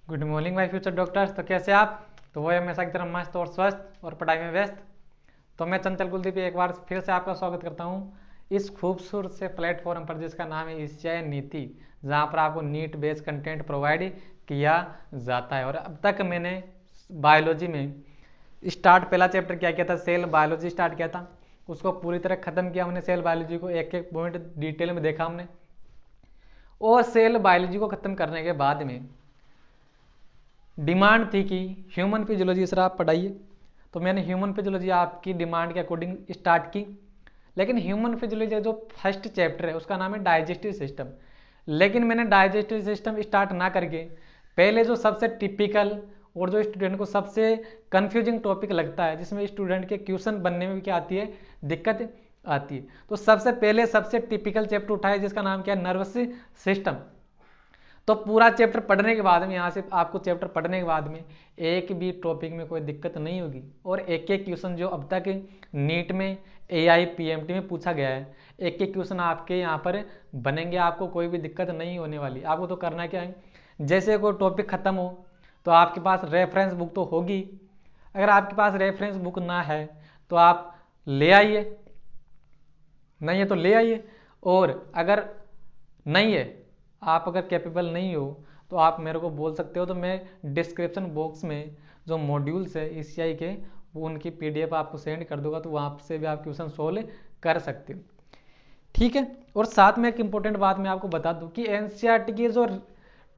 Good morning my future doctors. तो कैसे आप? तो वो हमेशा की तरह मस्त और स्वस्थ और पढ़ाई में व्यस्त। तो मैं चंचल कुलदीप एक बार फिर से आपका स्वागत करता हूँ इस खूबसूरत से प्लेटफॉर्म पर जिसका नाम है एशियाई नीति, जहाँ पर आपको नीट बेस्ड कंटेंट प्रोवाइड किया जाता है। और अब तक मैंने बायोलॉजी में स्टार्ट पहला चैप्टर क्या किया था, सेल बायोलॉजी स्टार्ट किया था। उसको पूरी तरह खत्म किया हमने, सेल बायोलॉजी को एक एक पॉइंट डिटेल में देखा हमने। और सेल बायोलॉजी को खत्म करने के बाद में डिमांड थी कि ह्यूमन फिजियोलॉजी सर आप पढ़ाइए। तो मैंने ह्यूमन फिजियोलॉजी आपकी डिमांड के अकॉर्डिंग स्टार्ट की। लेकिन ह्यूमन फिजियोलॉजी जो फर्स्ट चैप्टर है उसका नाम है डाइजेस्टिव सिस्टम। लेकिन मैंने डाइजेस्टिव सिस्टम स्टार्ट ना करके पहले जो सबसे टिपिकल और जो स्टूडेंट को सबसे कंफ्यूजिंग टॉपिक लगता है, जिसमें स्टूडेंट के क्वेश्चन बनने में भी क्या आती है, दिक्कत आती है, तो सबसे पहले सबसे टिपिकल चैप्टर उठाया जिसका नाम क्या है, नर्वस सिस्टम। तो पूरा चैप्टर पढ़ने के बाद में, यहाँ से आपको चैप्टर पढ़ने के बाद में एक भी टॉपिक में कोई दिक्कत नहीं होगी। और एक एक क्वेश्चन जो अब तक नीट में एआई पीएमटी में पूछा गया है, एक एक क्वेश्चन आपके यहाँ पर बनेंगे, आपको कोई भी दिक्कत नहीं होने वाली। आपको तो करना क्या है, जैसे कोई टॉपिक खत्म हो तो आपके पास रेफरेंस बुक तो होगी। अगर आपके पास रेफरेंस बुक ना है तो आप ले आइए, नहीं है तो ले आइए। और अगर नहीं है, आप अगर कैपेबल नहीं हो तो आप मेरे को बोल सकते हो, तो मैं डिस्क्रिप्शन बॉक्स में जो मॉड्यूल्स है एशियाई के, वो उनकी पीडीएफ आपको सेंड कर दूंगा, तो वहाँ से भी आप क्वेश्चन सोल्व कर सकते हो। ठीक है। और साथ में एक इंपॉर्टेंट बात मैं आपको बता दूं कि एनसीईआरटी की जो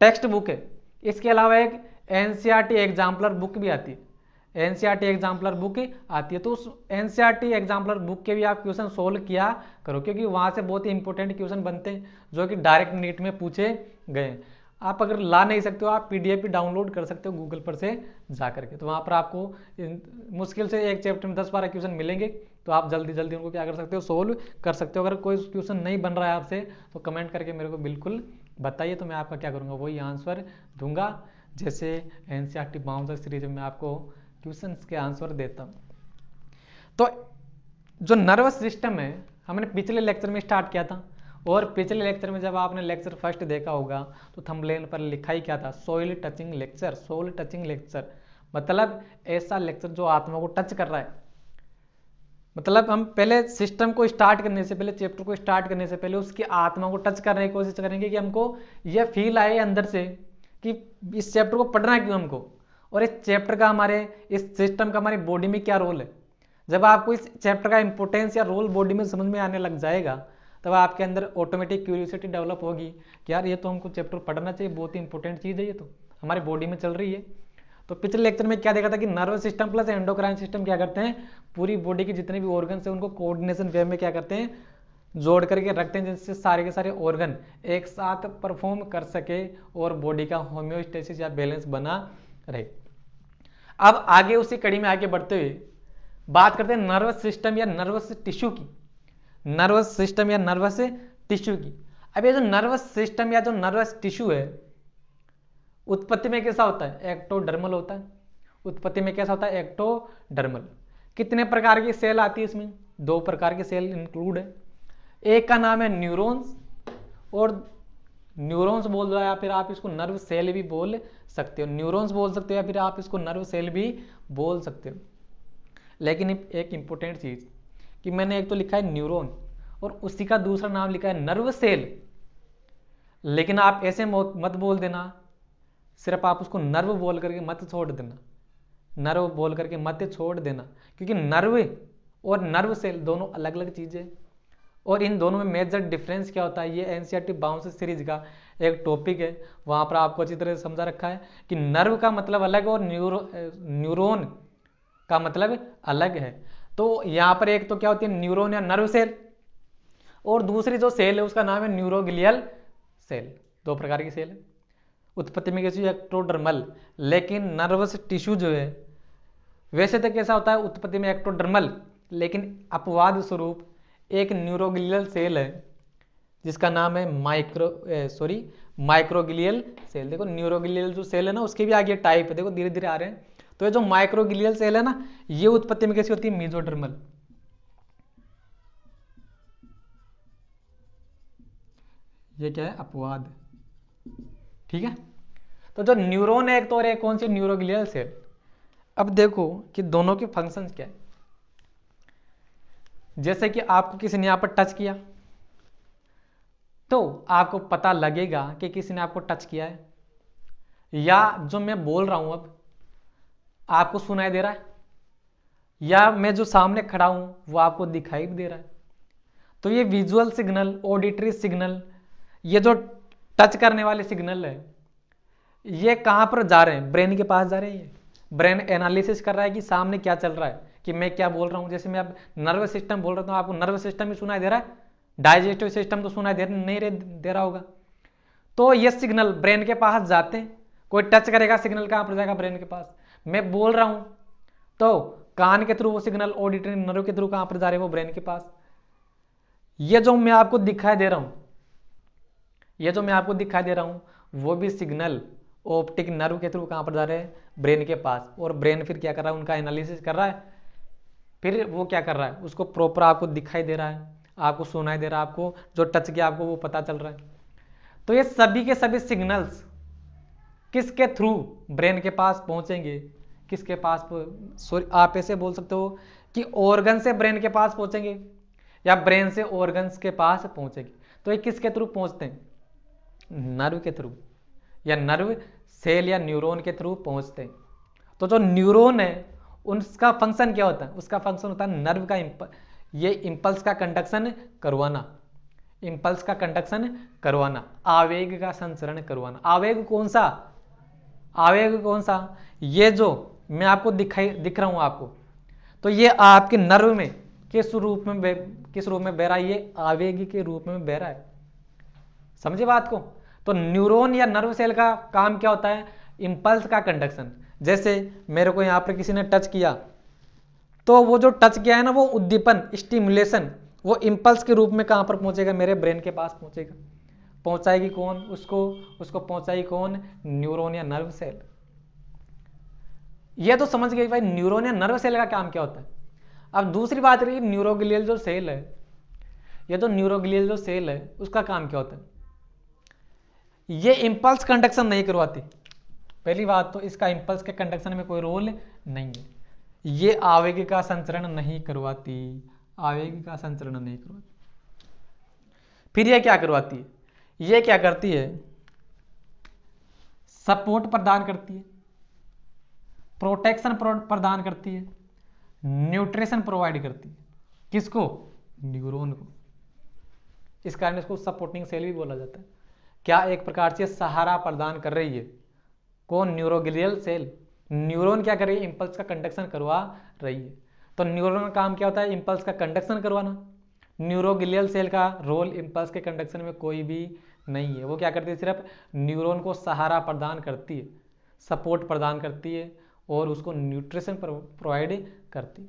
टेक्स्ट बुक है, इसके अलावा एक एनसीईआरटी एग्जाम्पलर बुक भी आती है। एनसीईआरटी एग्जाम्पलर बुक आती है, तो उस एनसीईआरटी एग्जाम्पलर बुक के भी आप क्वेश्चन सोल्व किया करो, क्योंकि वहां से बहुत ही इंपॉर्टेंट क्वेश्चन बनते हैं जो कि डायरेक्ट नीट में पूछे गए। आप अगर ला नहीं सकते हो, आप पीडीएफ भी डाउनलोड कर सकते हो गूगल पर से जा करके, तो वहाँ पर आपको मुश्किल से एक चैप्टर में 10-12 क्वेश्चन मिलेंगे, तो आप जल्दी जल्दी उनको क्या कर सकते हो, सोल्व कर सकते हो। अगर कोई क्वेश्चन नहीं बन रहा है आपसे तो कमेंट करके मेरे को बिल्कुल बताइए, तो मैं आपका क्या करूँगा, वही आंसर दूंगा। जैसे एनसीईआरटी बाउंसर सीरीज में आपको क्वेश्चन के आंसर देता हूँ। तो जो नर्वस सिस्टम है, हमने पिछले लेक्चर में स्टार्ट किया था। और पिछले लेक्चर में जब आपने लेक्चर फर्स्ट देखा होगा तो थंबनेल पर लिखा ही क्या था, soul touching lecture. Soul touching lecture मतलब ऐसा लेक्चर जो आत्मा को टच कर रहा है। मतलब हम पहले सिस्टम को स्टार्ट करने से पहले, चैप्टर को स्टार्ट करने से पहले उसकी आत्मा को टच करने की कोशिश करेंगे कि हमको यह फील आए अंदर से कि इस चैप्टर को पढ़ना क्यों हमको, और इस चैप्टर का हमारे, इस सिस्टम का हमारी बॉडी में क्या रोल है। जब आपको इस चैप्टर का इंपोर्टेंस या रोल बॉडी में समझ में आने लग जाएगा, तब आपके अंदर ऑटोमेटिक क्यूरियोसिटी डेवलप होगी कि यार ये तो हमको चैप्टर पढ़ना चाहिए, बहुत ही इंपॉर्टेंट चीज़ है, ये तो हमारी बॉडी में चल रही है। तो पिछले लेक्चर में क्या देखा था कि nervous system plus endocrine system क्या करते हैं, पूरी बॉडी के जितने भी ऑर्गन है उनको कोऑर्डिनेशन वे में क्या करते हैं, जोड़ करके रखते हैं, जिससे सारे के सारे ऑर्गन एक साथ परफॉर्म कर सके और बॉडी का होम्योस्टेसिस या बैलेंस बना रहे। अब आगे उसी कड़ी में आगे बढ़ते हुए बात करते हैं नर्वस सिस्टम या नर्वस टिश्यू की। नर्वस सिस्टम या नर्वस टिश्यू की। अब ये जो नर्वस सिस्टम या जो नर्वस टिश्यू है, उत्पत्ति में कैसा होता है, एक्टोडर्मल होता है। उत्पत्ति में कैसा होता है, एक्टोडर्मल। कितने प्रकार की सेल आती है इसमें, 2 प्रकार की सेल इंक्लूड है। एक का नाम है न्यूरॉन्स, और न्यूरॉन्स बोल दो या फिर आप इसको नर्व सेल भी बोल सकते हो। न्यूरॉन्स बोल सकते हो या फिर आप इसको नर्व सेल भी बोल सकते हो। लेकिन एक इंपॉर्टेंट चीज कि मैंने एक तो लिखा है न्यूरॉन और उसी का दूसरा नाम लिखा है नर्व सेल। लेकिन आप ऐसे मत बोल देना, सिर्फ आप उसको नर्व बोल करके मत छोड़ देना, नर्व बोल करके मत छोड़ देना, क्योंकि नर्व और नर्व सेल दोनों अलग अलग चीजें। और इन दोनों में मेजर डिफरेंस क्या होता है, ये एनसीईआरटी बाउंस सीरीज का एक टॉपिक है, वहां पर आपको अच्छी तरह से समझा रखा है कि नर्व का मतलब अलग है और न्यूरोन का मतलब अलग है। तो यहाँ पर एक तो क्या होती है, न्यूरॉन या नर्व सेल, और दूसरी जो सेल है उसका नाम है न्यूरोग्लियल सेल। 2 प्रकार की सेल है। उत्पत्ति में कैसी, एक्टोडर्मल। लेकिन नर्वस टिश्यू जो है वैसे तो कैसा होता है, उत्पत्ति में एक्टोडर्मल, लेकिन अपवाद स्वरूप एक न्यूरोग्लियल सेल है जिसका नाम है माइक्रोग्लियल सेल। देखो न्यूरोग्लियल जो सेल है ना, उसके भी आगे टाइप है, देखो धीरे धीरे आ रहे हैं। तो ये जो माइक्रोग्लियल सेल है ना, ये उत्पत्ति में कैसी होती है, मेसोडर्मल। ये क्या है, अपवाद। ठीक है। तो जो न्यूरॉन है एक तो, और एक कौन सी, न्यूरोग्लियल सेल। अब देखो कि दोनों के फंक्शंस क्या है। जैसे कि आपको किसी ने यहां पर टच किया तो आपको पता लगेगा कि किसी ने आपको टच किया है, या जो मैं बोल रहा हूं अब आपको सुनाई दे रहा है, या मैं जो सामने खड़ा हूं वो आपको दिखाई भी दे रहा है। तो ये विजुअल सिग्नल, ऑडिटरी सिग्नल, ये जो टच करने वाले सिग्नल है, ये कहां पर जा रहे हैं, ब्रेन के पास जा रहे हैं। ये ब्रेन एनालिसिस कर रहा है कि सामने क्या चल रहा है, कि मैं क्या बोल रहा हूं। जैसे मैं अब नर्वस सिस्टम बोल रहा हूं, आपको नर्वस सिस्टम ही सुनाई दे रहा है, डाइजेस्टिव सिस्टम तो सुनाई दे रहा होगा। तो ये सिग्नल ब्रेन के पास जाते हैं, कोई टच करेगा सिग्नल कहां पर जाएगा, ब्रेन के पास। मैं बोल रहा हूं तो कान के थ्रू वो सिग्नल ऑडिटरी नर्व के थ्रू कहां पर जा रहे हैं, वो ब्रेन के पास। ये जो मैं आपको दिखाई दे रहा हूं, ये जो मैं आपको दिखाई दे रहा हूं वो भी सिग्नल ऑप्टिक नर्व के थ्रू कहां पर जा रहे हैं, ब्रेन के पास। और ब्रेन फिर क्या कर रहा है, उनका एनालिसिस कर रहा है, फिर वो क्या कर रहा है, उसको प्रॉपर आपको दिखाई दे रहा है, आपको सुनाई दे रहा है, आपको जो टच किया आपको वो पता चल रहा है। तो ये सभी के सभी सिग्नल्स किसके थ्रू ब्रेन के पास पहुंचेंगे, किसके पास, सॉरी आप ऐसे बोल सकते हो कि ऑर्गन से ब्रेन के पास पहुंचेंगे, या ब्रेन से ऑर्गन्स के पास पहुंचेंगे। तो ये किसके थ्रू पहुंचते हैं, नर्व के थ्रू, या नर्व सेल या न्यूरॉन के थ्रू पहुंचते हैं। तो जो न्यूरॉन है उसका फंक्शन क्या होता है, उसका फंक्शन होता है नर्व का ये इंपल्स का कंडक्शन करवाना, इंपल्स का कंडक्शन करवाना, आवेग का संचरण करवाना। आवेग कौन सा, आवेग कौन सा, ये जो मैं आपको दिख रहा हूं आपको, तो ये आपके नर्व में किस रूप में बह रहा है, ये आवेग के रूप में बह रहा है। समझे बात को। तो न्यूरॉन या नर्व सेल का काम क्या होता है, इंपल्स का कंडक्शन। जैसे मेरे को यहां पर किसी ने टच किया, तो वो जो टच किया है ना, वो उद्दीपन, स्टिमुलेशन, वो इंपल्स के रूप में कहां पर पहुंचेगा, मेरे ब्रेन के पास पहुंचेगा। पहुंचाएगी कौन, उसको पहुंचाएगी कौन, न्यूरॉन या नर्व सेल। ये तो समझ गए भाई न्यूरॉन या नर्व सेल का काम क्या होता है। अब दूसरी बात रही न्यूरोग्लियल जो सेल है, ये जो न्यूरोग्लियल जो सेल है उसका काम क्या होता है। ये इंपल्स कंडक्शन नहीं करवाती, पहली बात तो इसका इंपल्स के कंडक्शन में कोई रोल नहीं है। ये आवेग का संचरण नहीं करवाती, आवेग का संचरण नहीं करवाती। फिर ये क्या करवाती है, ये क्या करती है, सपोर्ट प्रदान करती है, प्रोटेक्शन प्रदान करती है, न्यूट्रिशन प्रोवाइड करती है। किसको, न्यूरॉन को। इस कारण इसको सपोर्टिंग सेल भी बोला जाता है। क्या एक प्रकार से सहारा प्रदान कर रही है, कौन, न्यूरोग्लियल सेल। न्यूरॉन क्या कर रही है, इंपल्स का कंडक्शन करवा रही है। तो न्यूरॉन का काम क्या होता है, इंपल्स का कंडक्शन करवाना। न्यूरोग्लियल सेल का रोल इंपल्स के कंडक्शन में कोई भी नहीं है। वो क्या करती है, सिर्फ न्यूरॉन को सहारा प्रदान करती है, सपोर्ट प्रदान करती है, और उसको न्यूट्रिशन प्रोवाइड करती है।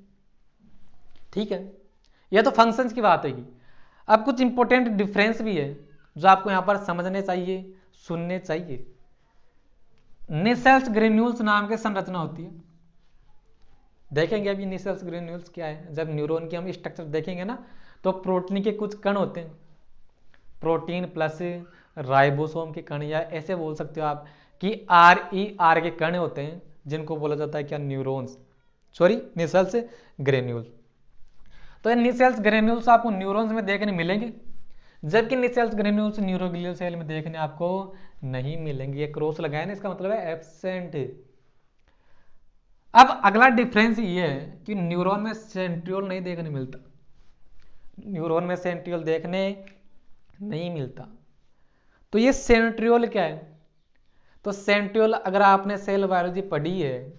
ठीक है, यह तो फंक्शंस की बात होगी। अब कुछ इंपॉर्टेंट डिफरेंस भी है जो आपको यहां पर समझने चाहिए, सुनने चाहिए। निसेल्स ग्रेन्यूल्स नाम की संरचना होती है, देखेंगे अभी निसेल्स ग्रेन्यूल्स क्या है। जब न्यूरॉन की हम स्ट्रक्चर देखेंगे ना, तो प्रोटीन के कुछ कण होते हैं, प्रोटीन प्लस राइबोसोम के कण, या ऐसे बोल सकते हो आप कि आर के कण होते हैं, जिनको बोला जाता है क्या, न्यूरॉन्स, सॉरी निसेल्स ग्रेन्यूल्स। तो ये निसेल्स ग्रेन्यूल्स आपको न्यूरॉन्स में देखने मिलेंगे, जबकि निसेल्स ग्रेन्यूल्स न्यूरोग्लियल सेल में देखने आपको नहीं मिलेंगे। ये क्रॉस लगाया ना, इसका मतलब है एब्सेंट। अब अगला डिफरेंस ये है कि न्यूरॉन में सेंट्रियोल नहीं देखने मिलता, न्यूरॉन में सेंट्रियोल देखने नहीं मिलता। तो ये सेंट्रियोल क्या है, तो सेंट्रियोल अगर आपने सेल बायोलॉजी पढ़ी है,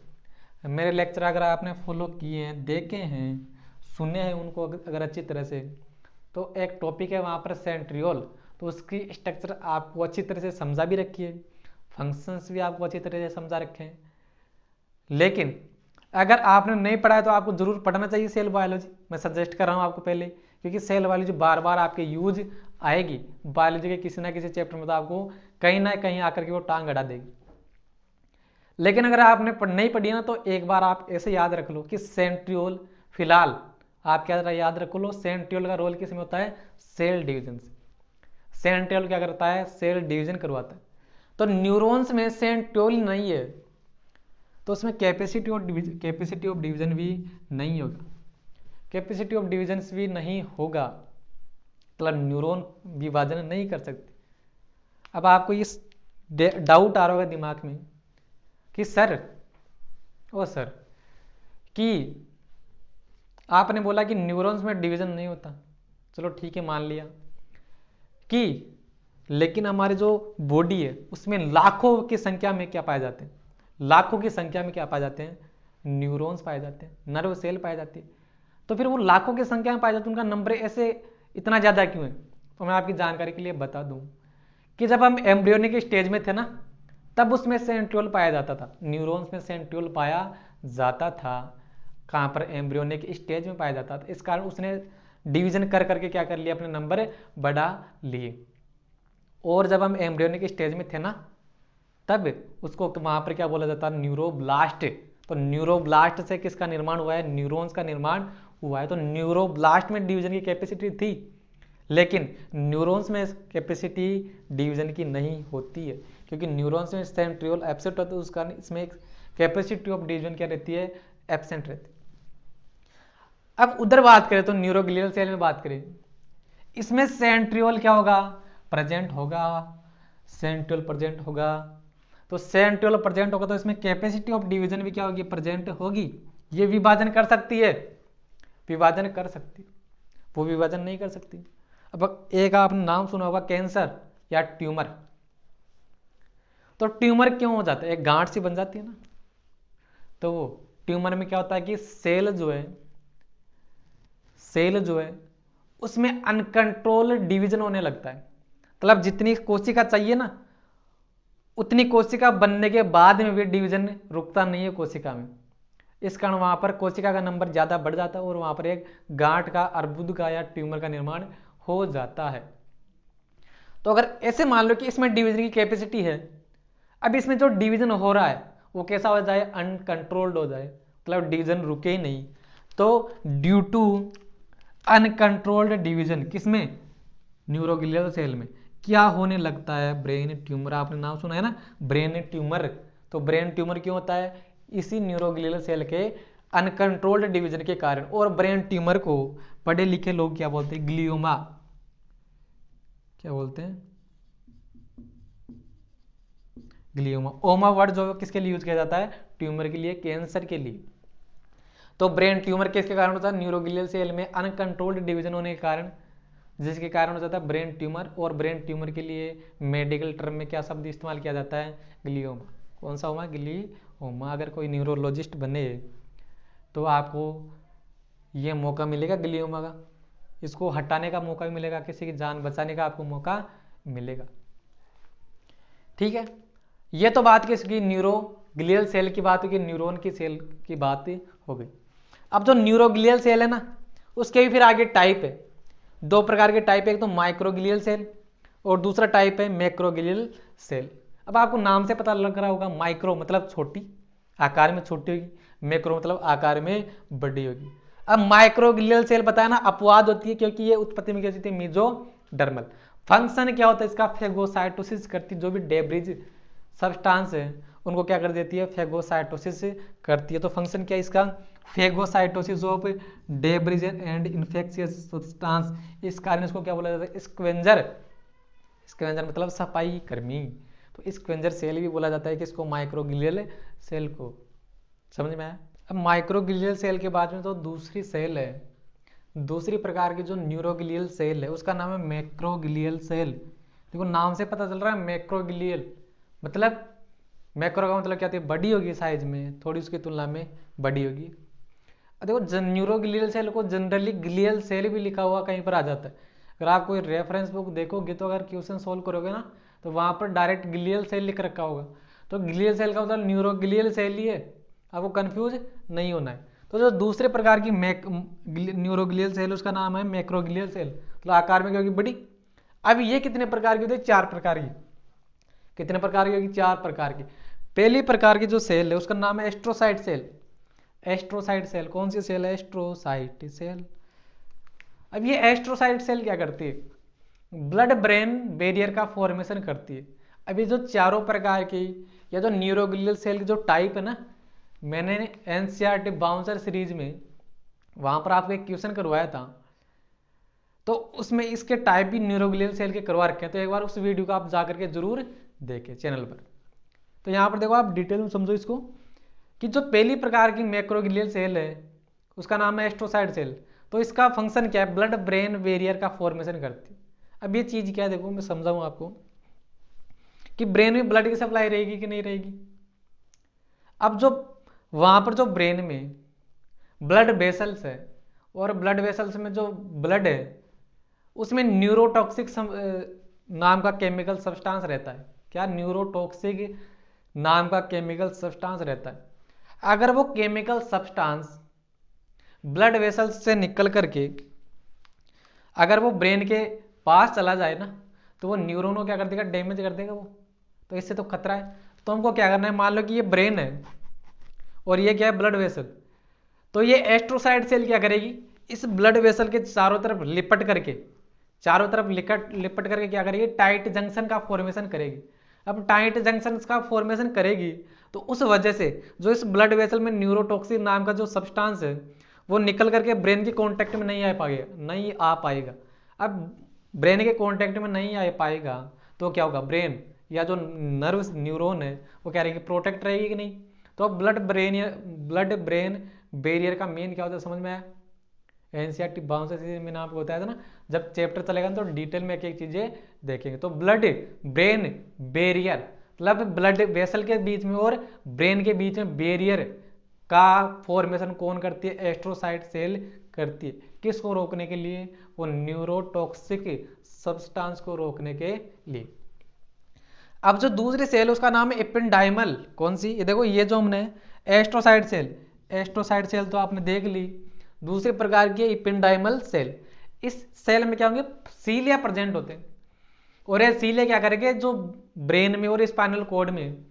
मेरे लेक्चर अगर आपने फॉलो किए हैं, देखे हैं, सुने हैं उनको अगर अच्छी तरह से, तो एक टॉपिक है वहाँ पर सेंट्रियोल, तो उसकी स्ट्रक्चर आपको अच्छी तरह से समझा भी रखी है, फंक्शंस भी आपको अच्छी तरह से समझा रखे हैं। लेकिन अगर आपने नहीं पढ़ा है तो आपको जरूर पढ़ना चाहिए सेल बायोलॉजी, मैं सजेस्ट कर रहा हूँ आपको पहले, क्योंकि सेल बायोलॉजी बार बार आपके यूज आएगी बायोलॉजी के किसी ना किसी चैप्टर में, तो आपको कहीं ना कहीं आकर के वो टांग अड़ा देगी। लेकिन अगर आपने नहीं पढ़ी ना, तो एक बार आप ऐसे याद रख लो कि सेंट्रियोल, फिलहाल आप क्या याद रख लो, सेंट्रियोल का रोल किस में होता है, सेल डिवीजन से। सेंट्रियोल क्या करता है, सेल डिवीजन करवाता है। तो न्यूरॉन्स में सेंट्रियोल नहीं है, तो उसमें कैपेसिटी ऑफ डिवीजन भी नहीं होगा। कैपेसिटी ऑफ डिवीजन भी नहीं होगा, मतलब न्यूरॉन विभाजन नहीं कर सकते। अब आपको ये डाउट आ रहा होगा दिमाग में कि सर कि आपने बोला कि न्यूरॉन्स में डिवीजन नहीं होता, चलो ठीक है मान लिया कि, लेकिन हमारे जो बॉडी है उसमें लाखों की संख्या में क्या पाए जाते हैं, लाखों की संख्या में क्या पाए जाते हैं, न्यूरॉन्स पाए जाते हैं, नर्व सेल पाए जाते हैं। तो फिर वो लाखों की संख्या में पाए जाते हैं, उनका नंबर ऐसे इतना ज़्यादा क्यों है? तो मैं आपकी जानकारी के लिए बता दूं कि जब हम एम्ब्रियोनिक स्टेज में थे ना, तब उसमें सेंट्रियोल पाया जाता था, न्यूरॉन्स में सेंट्रियोल पाया जाता था। कहाँ पर? एम्ब्रियोनिक स्टेज में पाया जाता था। इस कारण उसने डिवीजन कर करके क्या कर लिया, अपने नंबर बढ़ा लिए। और जब हम एम्ब्रियोनिक स्टेज में थे ना, तब उसको वहां पर क्या बोला जाता है, न्यूरोब्लास्ट। तो न्यूरोब्लास्ट से किसका निर्माण हुआ है, न्यूरॉन्स का निर्माण हुआ है। तो न्यूरोब्लास्ट में डिवीजन की कैपेसिटी थी, लेकिन न्यूरॉन्स में कैपेसिटी डिवीजन की नहीं होती है, क्योंकि न्यूरॉन्स में सेंट्रियोल एब्सेंट होता है, उस कारण इसमें कैपेसिटी ऑफ डिवीजन क्या रहती है, एब्सेंट रहती है। अब उधर बात करें तो न्यूरोग्लियल सेल में बात करें, इसमें सेंट्रियोल क्या होगा, प्रेजेंट होगा, सेंट्रियोल प्रेजेंट होगा। तो सेंट्रियोल प्रेजेंट होगा तो इसमें कैपेसिटी ऑफ डिवीजन भी क्या होगी, प्रेजेंट होगी। ये विभाजन कर सकती है, विभाजन कर सकती, वो विभाजन नहीं कर सकती। अब एक आपने नाम सुना होगा, कैंसर या ट्यूमर। तो ट्यूमर क्यों हो जाता है, एक गांठ सी बन जाती है ना, तो वो ट्यूमर में क्या होता है कि सेल जो है उसमें अनकंट्रोल डिवीजन होने लगता है। मतलब जितनी कोशिका चाहिए ना, उतनी कोशिका बनने के बाद में भी डिवीजन रुकता नहीं है कोशिका में। इस कारण वहां पर कोशिका का नंबर ज्यादा बढ़ जाता है और वहां पर एक गांठ का, अर्बुद का या ट्यूमर का निर्माण हो जाता है। तो अगर ऐसे मान लो कि इसमें डिवीजन की कैपेसिटी है, अब इसमें जो डिवीजन हो रहा है वो कैसा हो जाए, अनकंट्रोल्ड हो जाए, मतलब डिवीजन रुके ही नहीं। तो ड्यू टू अनकंट्रोल्ड डिवीजन, किसमें, न्यूरोग्लियल सेल में क्या होने लगता है, ब्रेन ट्यूमर। आपने नाम सुना है ना, ब्रेन ट्यूमर। तो ब्रेन ट्यूमर क्यों होता है, इसी न्यूरोग्लियल सेल के अनकंट्रोल्ड डिवीजन के कारण। और ब्रेन ट्यूमर को पढ़े लिखे लोग क्या बोलते हैं, ग्लियोमा, क्या बोलते हैं, ग्लियोमा। ओमा वर्ड जो किसके लिए यूज किया जाता है, ट्यूमर के लिए, कैंसर के लिए। तो ब्रेन ट्यूमर किसके कारण होता है, न्यूरोग्लियल सेल में अनकंट्रोल्ड डिवीजन होने के कारण, जिसके कारण हो जाता है ब्रेन ट्यूमर। और ब्रेन ट्यूमर के लिए मेडिकल टर्म में क्या शब्द इस्तेमाल किया जाता है, ग्लियोमा। कौन सा होगा, ग्लियोमा। अगर कोई न्यूरोलॉजिस्ट बने तो आपको ये मौका मिलेगा ग्लियोमा का, इसको हटाने का मौका भी मिलेगा, किसी की जान बचाने का आपको मौका मिलेगा। ठीक है, ये तो बात किसकी, न्यूरोग्लियल सेल की बात होगी, न्यूरॉन की सेल की बात हो गई। अब जो न्यूरोग्लियल सेल है ना, उसके भी फिर आगे टाइप है, दो प्रकार के टाइप है, एक तो माइक्रोग्लियल सेल और दूसरा टाइप है मैक्रोग्लियल सेल। अब आपको नाम से पता लग रहा होगा, माइक्रो मतलब छोटी, आकार में छोटी होगी, मैक्रो मतलब आकार में बड़ी होगी। अब माइक्रोग्लियल सेल बताया ना, अपवाद होती है, क्योंकि ये उत्पत्ति में क्या होती है, मेसोडर्मल। फंक्शन क्या होता है इसका, फेगोसाइटोसिस करती, जो भी डेब्रिज सब्सटेंस है उनको क्या कर देती है, फेगोसाइटोसिस करती है। तो फंक्शन क्या है इसका, phagocytosis of debris and infectious substance. इस कारण इसको क्या बोला जाता है, स्क्वेंजर। स्क्वेंजर मतलब सफाई कर्मी। तो स्क्वेंजर सेल भी बोला जाता है कि इसको, माइक्रोग्लियल सेल को। समझ में आया। अब माइक्रोग्लियल सेल के बाद में तो दूसरी सेल है, दूसरी प्रकार की जो न्यूरोग्लियल सेल है उसका नाम है मैक्रोग्लियल सेल। देखो नाम से पता चल रहा है, मैक्रोग्लियल मतलब, मैक्रो का मतलब क्या होती है, बड़ी होगी साइज में, थोड़ी उसकी तुलना में बड़ी होगी। देखो न्यूरोग्लियल सेल को जनरली ग्लियल सेल भी लिखा हुआ कहीं पर आ जाता है। अगर आप कोई रेफरेंस बुक देखोगे तो अगर क्वेश्चन सोल्व करोगे ना, तो वहां पर डायरेक्ट ग्लियल सेल लिख रखा होगा। तो ग्लियल सेल का मतलब न्यूरोग्लियल सेल ही है, आपको कंफ्यूज नहीं होना है। तो जो दूसरे प्रकार की न्यूरोग्लियल सेल उसका नाम है मैक्रोग्लियल सेल, मतलब आकार में क्या होगी, बड़ी। अब ये कितने प्रकार की होती है, 4 प्रकार की। कितने प्रकार की होगी, 4 प्रकार की। पहली प्रकार की जो सेल है उसका नाम है एस्ट्रोसाइट सेल। एस्ट्रोसाइट सेल कौन सी सेल है, एस्ट्रोसाइट सेल। अब ये एस्ट्रोसाइट सेल क्या करती है, ब्लड ब्रेन बैरियर का फॉर्मेशन करती है। अभी जो चारों प्रकार की या जो न्यूरोग्लियल सेल की जो टाइप है ना, मैंने एनसीईआरटी बाउंसर सीरीज में वहां पर आपको एक क्वेश्चन करवाया था, तो उसमें इसके टाइप भी न्यूरोग्लियल सेल के करवा रखे हैं। तो एक बार उस वीडियो को आप जा करके जरूर देखें चैनल पर। तो यहाँ पर देखो, आप डिटेल में समझो इसको कि जो पहली प्रकार की मैक्रोग्लियल सेल है उसका नाम है एस्ट्रोसाइट सेल। तो इसका फंक्शन क्या है, ब्लड ब्रेन बैरियर का फॉर्मेशन करती है। अब ये चीज क्या है, देखो मैं समझाऊं आपको कि ब्रेन में ब्लड की सप्लाई रहेगी कि नहीं रहेगी। अब जो वहां पर जो ब्रेन में ब्लड वेसल्स है और ब्लड वेसल्स में जो ब्लड है उसमें न्यूरोटॉक्सिक नाम का केमिकल सब्सटेंस रहता है। क्या, न्यूरोटॉक्सिक नाम का केमिकल सब्सटेंस रहता है। अगर वो केमिकल सब्सटेंस ब्लड वेसल्स से निकल करके अगर वो ब्रेन के पास चला जाए ना, तो वो न्यूरोन को क्या कर देगा, डैमेज कर देगा वो। तो इससे तो खतरा है। तो हमको क्या करना है, मान लो कि ये ब्रेन है और ये क्या है, ब्लड वेसल। तो ये एस्ट्रोसाइट सेल क्या करेगी, इस ब्लड वेसल के चारों तरफ लिपट करके क्या करेगी, टाइट जंक्शन का फॉर्मेशन करेगी। अब टाइट जंक्शन का फॉर्मेशन करेगी तो उस वजह से जो इस ब्लड वेसल में न्यूरोटॉक्सिन नाम का जो सब्सटेंस है वो निकल करके ब्रेन के कांटेक्ट में नहीं आ पाएगा। अब ब्रेन के कांटेक्ट में नहीं आ पाएगा तो क्या होगा, ब्रेन या जो नर्व्स न्यूरॉन है वो क्या रहेगी, प्रोटेक्ट रहेगी कि नहीं। तो अब ब्लड ब्रेन बैरियर का मेन क्या होता है, समझ में आया। एनसीईआरटी बाउंसर सीरीज में आपको बताया था ना, जब चैप्टर चलेगा ना तो डिटेल में एक एक चीजें देखेंगे। तो ब्लड ब्रेन बैरियर मतलब ब्लड वेसल के बीच में और ब्रेन के बीच में बैरियर का फॉर्मेशन कौन करती है, एस्ट्रोसाइट सेल करती है। किसको रोकने के लिए, वो न्यूरोटॉक्सिक सब्सटेंस को रोकने के लिए। अब जो दूसरी सेल है उसका नाम है एपिंडाइमल। कौन सी, ये देखो, ये जो हमने एस्ट्रोसाइट सेल तो आपने देख ली। दूसरे प्रकार की एपिंडाइमल सेल, इस सेल में क्या होंगे, सीलिया प्रेजेंट होते हैं। और ये सीलिया क्या करेंगे, जो ब्रेन में और स्पाइनल कॉर्ड में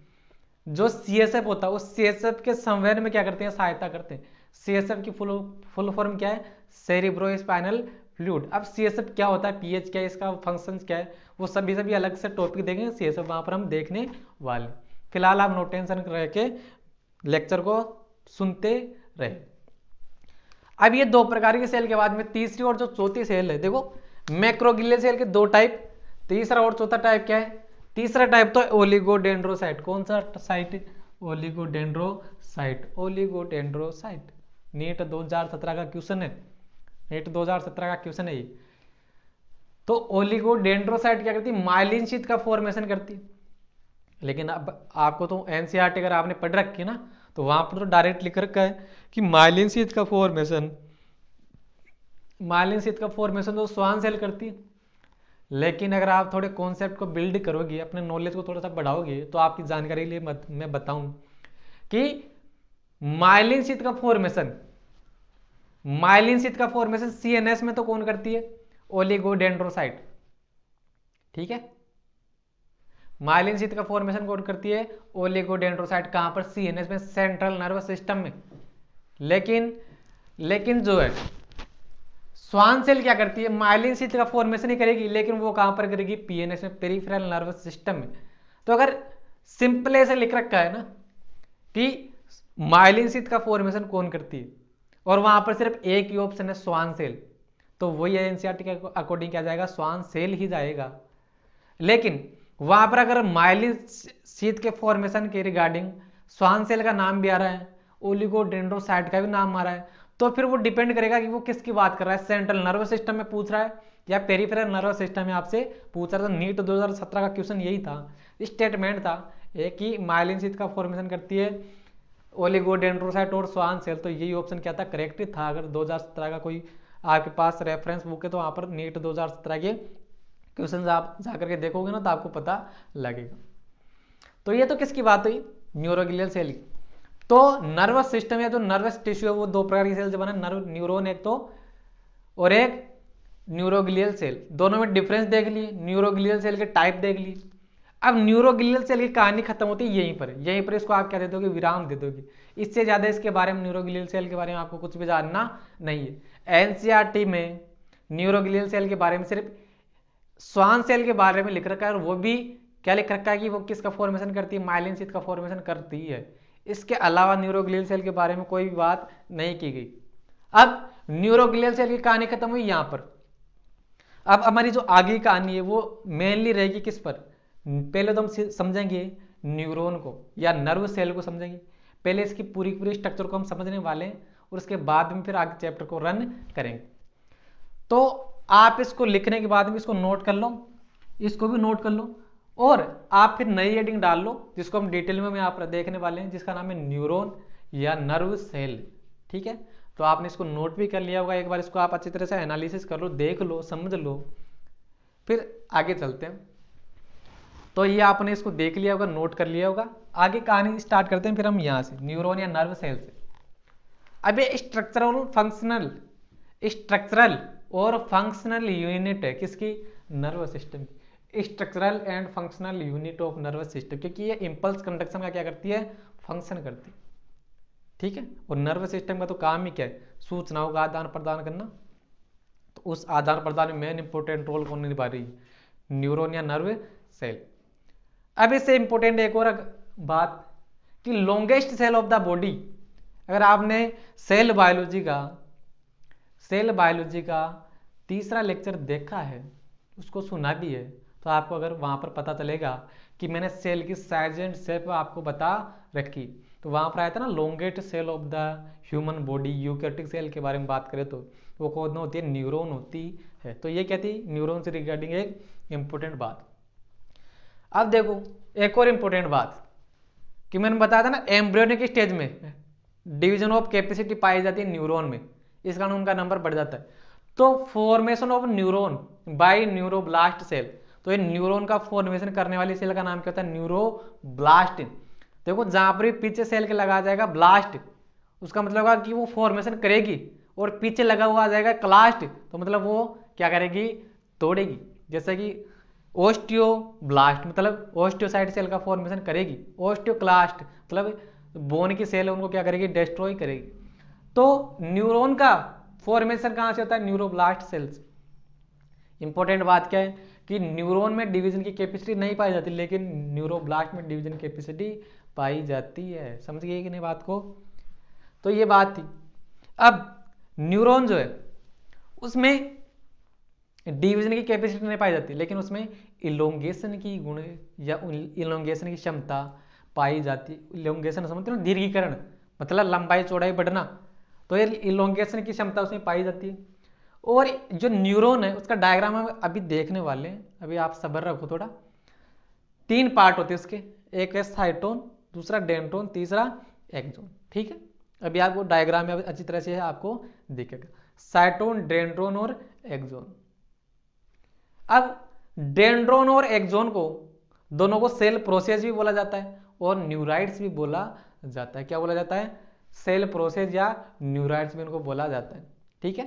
जो सीएसएफ होता है उस सीएसएफ के संवेदन में क्या करते हैं, सहायता करते हैं। सीएसएफ की फुल फॉर्म क्या है, सेरिब्रो स्पाइनल फ्लूइड। अब सीएसएफ क्या होता है, पीएच क्या है, इसका फंक्शंस क्या है, वो सभी अलग से टॉपिक देखेंगे। सीएसएफ वहां पर हम देखने वाले। फिलहाल आप नो टेंशन रह के लेक्चर को सुनते रहे। अब ये दो प्रकार की सेल के बाद में तीसरी और जो चौथी सेल है, देखो मैक्रोग्लियल सेल के दो टाइप, तीसरा और चौथा टाइप क्या है। तीसरा टाइप तो ओलिगोडेंड्रोसाइट। कौन सा साइट, ओलिगोडेंड्रोसाइट। नीट 2017 का क्वेश्चन है, ये। तो ओलिगोडेंड्रोसाइट क्या करती है, माइलिन शीथ का फॉर्मेशन करती है। लेकिन अब आपको तो एनसीईआरटी अगर आपने पढ़ रखी है ना, तो वहां पर तो डायरेक्ट लिख रखा है कि माइलिन शीथ का फॉर्मेशन तो स्वान सेल करती है। लेकिन अगर आप थोड़े कॉन्सेप्ट को बिल्ड करोगे, अपने नॉलेज को थोड़ा सा बढ़ाओगे, तो आपकी जानकारी के लिए मैं बताऊं कि माइलिन शीथ का फॉर्मेशन सीएनएस में तो कौन करती है, ओलिगोडेंड्रोसाइट। ठीक है, माइलिन शीथ का फॉर्मेशन कौन करती है, ओलिगोडेंड्रोसाइट। कहां पर, सीएनएस में, सेंट्रल नर्वस सिस्टम में। लेकिन जो है स्वान सेल क्या करती है, माइलिन शीथ का फॉर्मेशन ही करेगी, लेकिन वो कहां पर करेगी, पीएनएस में, पेरिफेरल नर्वस सिस्टम में। तो अगर सिंपल ऐसे लिख रखा है ना कि माइलिन शीथ का फॉर्मेशन कौन करती है और वहां पर सिर्फ एक ही ऑप्शन है, स्वान सेल, तो वही एनसीईआरटी के अकॉर्डिंग क्या जाएगा, स्वान सेल ही जाएगा। लेकिन वहां पर अगर माइलिन शीथ के फॉर्मेशन के रिगार्डिंग स्वान सेल का नाम भी आ रहा है, ओलिगोडेंड्रोसाइट का भी नाम आ रहा है, तो फिर वो डिपेंड करेगा कि वो किसकी बात कर रहा है, सेंट्रल नर्वस सिस्टम में पूछ रहा है या पेरिफेरल नर्वस सिस्टम में आपसे पूछ रहा था। नीट 2017 का क्वेश्चन यही था, स्टेटमेंट था एक ही, माइलिन शीथ का फॉर्मेशन करती है ओलिगोडेंड्रोसाइट और स्वान सेल। तो यही ऑप्शन क्या था, करेक्ट था। अगर 2017 का कोई आपके पास रेफरेंस बुक है तो वहां पर नीट 2017 के क्वेश्चन आप जाकर के देखोगे ना तो आपको पता लगेगा। तो ये तो किसकी बात हुई, न्यूरोग्लियल सेल की। तो नर्वस सिस्टम या जो नर्वस टिश्यू है वो दो प्रकार की सेल से बना, न्यूरॉन एक तो और एक न्यूरोग्लियल सेल। दोनों में डिफरेंस देख लिए, न्यूरोग्लियल सेल के टाइप देख लिए। अब न्यूरोग्लियल सेल की कहानी खत्म होती है यहीं पर इसको आप क्या दे दोगे, विराम दे दोगे। इससे ज्यादा इसके बारे में, न्यूरोग्लियल सेल के बारे में आपको कुछ भी जानना नहीं है। एनसीईआरटी में न्यूरोग्लियल सेल के बारे में सिर्फ स्वान सेल के बारे में लिख रखा है, और वो भी क्या लिख रखा है कि वो किसका फॉर्मेशन करती है, माइलिन शीथ का फॉर्मेशन करती है। इसके अलावा न्यूरोग्लियल सेल के बारे में कोई भी बात नहीं की गई। अब न्यूरोग्लियल सेल की कहानी खत्म हुई यहां पर। अब हमारी जो आगे की कहानी है वो मेनली रहेगी किस पर, पहले तो हम समझेंगे न्यूरॉन को या नर्व सेल को समझेंगे। पहले इसकी पूरी पूरी स्ट्रक्चर को हम समझने वाले हैं और उसके बाद में फिर आगे चैप्टर को रन करेंगे। तो आप इसको लिखने के बाद में इसको नोट कर लो, इसको भी नोट कर लो और आप फिर नई हेडिंग डाल लो जिसको हम डिटेल में यहाँ पर देखने वाले हैं, जिसका नाम है न्यूरॉन या नर्व सेल। ठीक है, तो आपने इसको नोट भी कर लिया होगा, एक बार इसको आप अच्छी तरह से एनालिसिस कर लो, देख लो, समझ लो, फिर आगे चलते हैं। तो ये आपने इसको देख लिया होगा, नोट कर लिया होगा। आगे कहानी स्टार्ट करते हैं फिर हम यहाँ से न्यूरॉन या नर्व सेल से। अब ये स्ट्रक्चरल और फंक्शनल यूनिट है किसकी, नर्वस सिस्टम की। Structural and functional unit of nervous system, क्योंकि ये इंपल्स कंडक्शन का क्या करती है, फंक्शन करती है। ठीक है, और नर्वस सिस्टम का तो काम ही क्या है, सूचनाओं का आदान प्रदान करना। तो उस आदान प्रदान में मेन इंपॉर्टेंट रोल कौन निभा रही है, न्यूरॉन या नर्व सेल। अब इससे इंपॉर्टेंट एक और बात कि longest cell of the body, अगर आपने सेल बायोलॉजी का तीसरा लेक्चर देखा है, उसको सुना भी है, तो आपको अगर वहां पर पता चलेगा कि मैंने सेल की साइज एंड शेप आपको बता रखी, तो वहां पर आया था ना longest cell of the human body, eukaryotic cell के बारे में बात करें तो वो कौन होती है, न्यूरॉन होती है। तो ये क्या थी, न्यूरॉन से रिगार्डिंग एक इंपॉर्टेंट बात। अब देखो एक और इंपॉर्टेंट बात कि मैंने बताया था ना एम्ब्रियोनिक स्टेज में डिवीजन ऑफ कैपेसिटी पाई जाती है न्यूरॉन में, इस कारण उनका नंबर बढ़ जाता है। तो formation of neuron by neuroblast cell, तो ये न्यूरॉन का फॉर्मेशन करने वाली सेल का नाम क्या होता है, न्यूरोब्लास्ट। देखो जहां पर भी पीछे सेल के लगा जाएगा ब्लास्ट, उसका मतलब होगा कि वो फॉर्मेशन करेगी, और पीछे लगा हुआ आ जाएगा क्लास्ट, तो मतलब वो क्या करेगी, तोड़ेगी। जैसे कि ओस्टियोब्लास्ट मतलब ओस्टियोसाइट सेल का फॉर्मेशन करेगी, ओस्टियोक्लास्ट मतलब बोन की सेल है उनको क्या करेगी, डिस्ट्रॉय करेगी। तो न्यूरॉन का फॉर्मेशन कहां से होता है, न्यूरोब्लास्ट सेल्स। इंपॉर्टेंट बात क्या है कि न्यूरॉन में डिवीजन की कैपेसिटी नहीं पाई जाती, लेकिन न्यूरोब्लास्ट में डिवीजन कैपेसिटी पाई जाती है। समझ गए कि नहीं बात को। तो ये बात थी। अब न्यूरॉन जो है उसमें डिवीजन की कैपेसिटी नहीं पाई जाती, लेकिन उसमें इलोंगेशन की गुण या इलोंगेशन की क्षमता पाई जाती। इलोंगेशन समझते हो, दीर्घीकरण मतलब लंबाई चौड़ाई बढ़ना, तो ये इलोंगेशन की क्षमता उसमें पाई जाती है। और जो न्यूरॉन है उसका डायग्राम हम अभी देखने वाले हैं, अभी आप सब्र रखो थोड़ा। 3 पार्ट होते हैं उसके, एक है साइटोन, दूसरा डेंड्रोन, तीसरा एक्सोन। ठीक है, अभी आपको डायग्राम में अच्छी तरह से आपको दिखेगा साइटोन, डेंड्रोन और एक्सोन। अब डेंड्रोन और एक्सोन को दोनों को सेल प्रोसेस भी बोला जाता है और न्यूराइड्स भी बोला जाता है। क्या बोला जाता है, सेल प्रोसेस या न्यूराइड्स भी इनको बोला जाता है। ठीक है,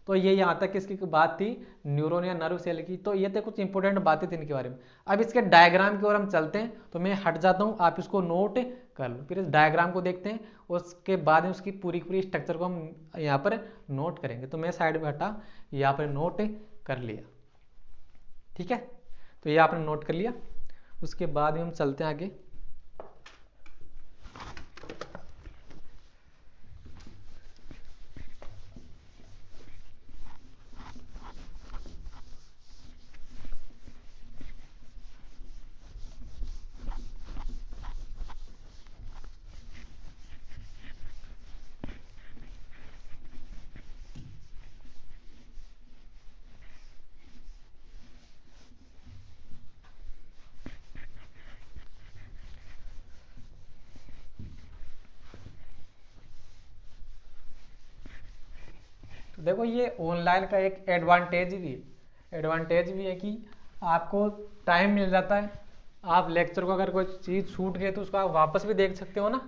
तो ये यहाँ तक इसकी बात थी न्यूरॉन या नर्व सेल की। तो ये थे कुछ इंपॉर्टेंट बातें थी इनके बारे में। अब इसके डायग्राम की ओर हम चलते हैं, तो मैं हट जाता हूँ, आप इसको नोट कर लो, फिर इस डायग्राम को देखते हैं, उसके बाद में उसकी पूरी पूरी स्ट्रक्चर को हम यहाँ पर नोट करेंगे। तो मैं साइड में हटा, यहाँ पर नोट कर लिया। ठीक है, तो ये आपने नोट कर लिया, उसके बाद में हम चलते हैं आगे। तो देखो ये ऑनलाइन का एक एडवांटेज भी है कि आपको टाइम मिल जाता है। आप लेक्चर को अगर कोई चीज़ छूट गई तो उसको आप वापस भी देख सकते हो ना,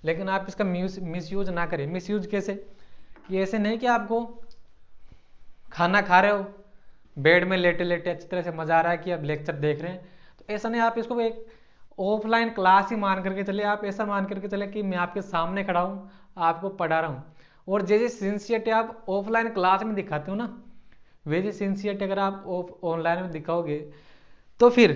लेकिन आप इसका मिसयूज ना करें। मिसयूज कैसे, ये ऐसे नहीं कि आपको खाना खा रहे हो, बेड में लेटे लेटे अच्छी तरह से मजा आ रहा है कि आप लेक्चर देख रहे हैं, तो ऐसा नहीं। आप इसको एक ऑफलाइन क्लास ही मान करके चले, आप ऐसा मान करके चले कि मैं आपके सामने खड़ा हूँ, आपको पढ़ा रहा हूँ, और जैसे सिंसियरिटी आप ऑफलाइन क्लास में दिखाते हो ना, वैसे सिंसियरिटी अगर आप ऑनलाइन में दिखाओगे तो फिर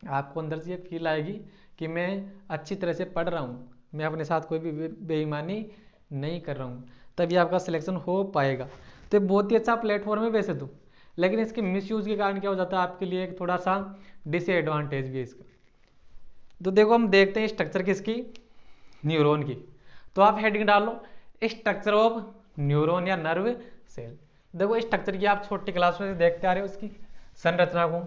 आपको अंदर से ये फील आएगी कि मैं अच्छी तरह से पढ़ रहा हूँ, मैं अपने साथ कोई भी बेईमानी नहीं कर रहा हूँ, तभी आपका सिलेक्शन हो पाएगा। तो ये बहुत ही अच्छा प्लेटफॉर्म है वैसे तो, लेकिन इसके मिसयूज के कारण क्या हो जाता है आपके लिए एक थोड़ा सा डिसएडवांटेज भी है इसका। तो देखो हम देखते हैं स्ट्रक्चर किसकी, न्यूरॉन की। तो आप हेडिंग डालो स्ट्रक्चर ऑफ न्यूरॉन या नर्व सेल। देखो स्ट्रक्चर की आप छोटी क्लास में देखते आ रहे हो उसकी संरचना को,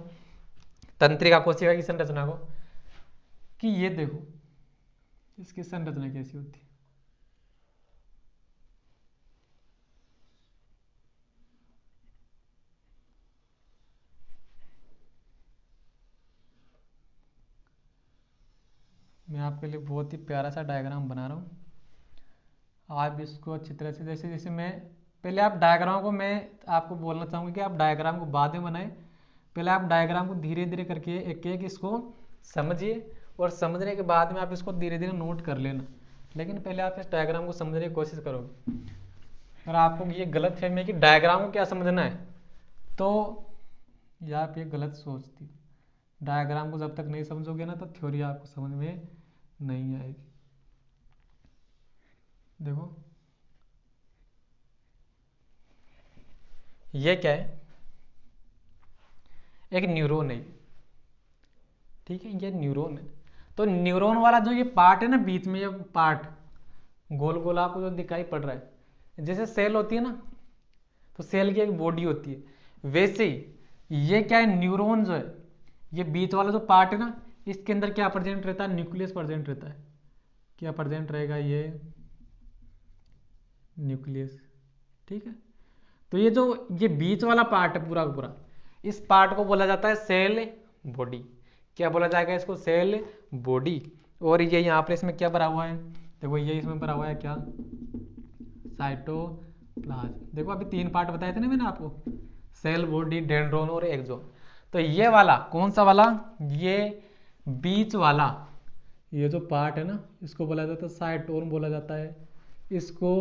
तंत्रिका कोशिका की संरचना को, कि ये देखो इसकी संरचना कैसी होती है। मैं आपके लिए बहुत ही प्यारा सा डायग्राम बना रहा हूँ, आप इसको अच्छी तरह से, जैसे जैसे मैं पहले आप डायग्राम को, मैं आपको बोलना चाहूँगा कि आप डायग्राम को बाद में बनाएं, पहले आप डायग्राम को धीरे धीरे करके एक एक इसको समझिए, और समझने के बाद में आप इसको धीरे धीरे नोट कर लेना, लेकिन पहले आप इस डायग्राम को समझने की कोशिश करोगे। और आपको ये गलत फहमी है कि डायग्राम को क्या समझना है, तो या आप ये गलत सोचती, डायग्राम को जब तक नहीं समझोगे ना तो थ्योरी आपको समझ में नहीं आएगी। देखो ये क्या है, एक न्यूरॉन है, ठीक है, ये न्यूरॉन है। तो न्यूरॉन वाला जो ये पार्ट है ना बीच में, ये पार्ट गोल गोल आपको जो दिखाई पड़ रहा है, जैसे सेल होती है ना, तो सेल की एक बॉडी होती है, वैसे ही ये क्या है, न्यूरॉन जो है, ये बीच वाला जो पार्ट है ना, इसके अंदर क्या प्रेजेंट रहता है, न्यूक्लियस प्रेजेंट रहता है। क्या प्रेजेंट रहेगा, ये न्यूक्लियस, ठीक है। तो ये जो ये बीच वाला पार्ट है पूरा का पूरा, इस पार्ट को बोला जाता है सेल बॉडी। क्या बोला जाएगा इसको, सेल बॉडी। और ये यहाँ पर इसमें क्या भरा हुआ है, देखो ये इसमें भरा हुआ है क्या, साइटोप्लाज्म। देखो अभी 3 पार्ट बताए थे ना मैंने आपको, सेल बॉडी, डेंड्रोन और एक्सोन। तो ये वाला कौन सा वाला, ये बीच वाला, ये जो पार्ट है ना, इसको बोला जाता है साइटोन बोला जाता है, इसको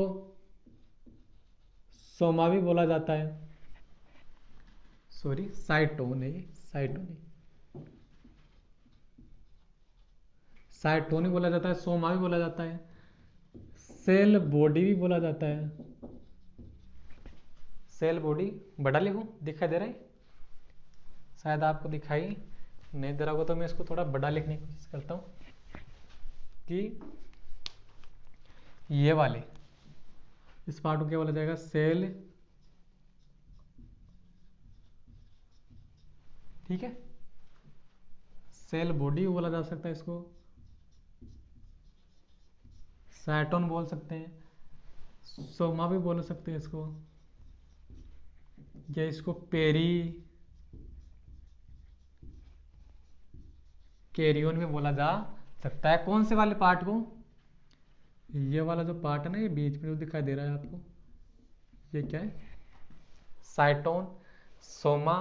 सोमा भी बोला जाता है, सॉरी साइटोन है, साइटोन, साइटोन ही बोला जाता है, सोमा भी बोला जाता है, सेल बॉडी भी बोला जाता है। सेल बॉडी बड़ा लिखूं, दिखाई दे रहा है, शायद आपको दिखाई नहीं दे रहा होगा, तो मैं इसको थोड़ा बड़ा लिखने की कोशिश करता हूँ कि ये वाले इस पार्ट को क्या बोला जाएगा, सेल, ठीक है, सेल बॉडी बोला जा सकता है, इसको साइटोन बोल सकते हैं, सोमा भी बोल सकते हैं इसको, या इसको पेरी कैरियन भी बोला जा सकता है। कौन से वाले पार्ट को, ये वाला जो पार्ट है ना, ये बीच में जो दिखाई दे रहा है आपको, ये क्या है, cyton, soma,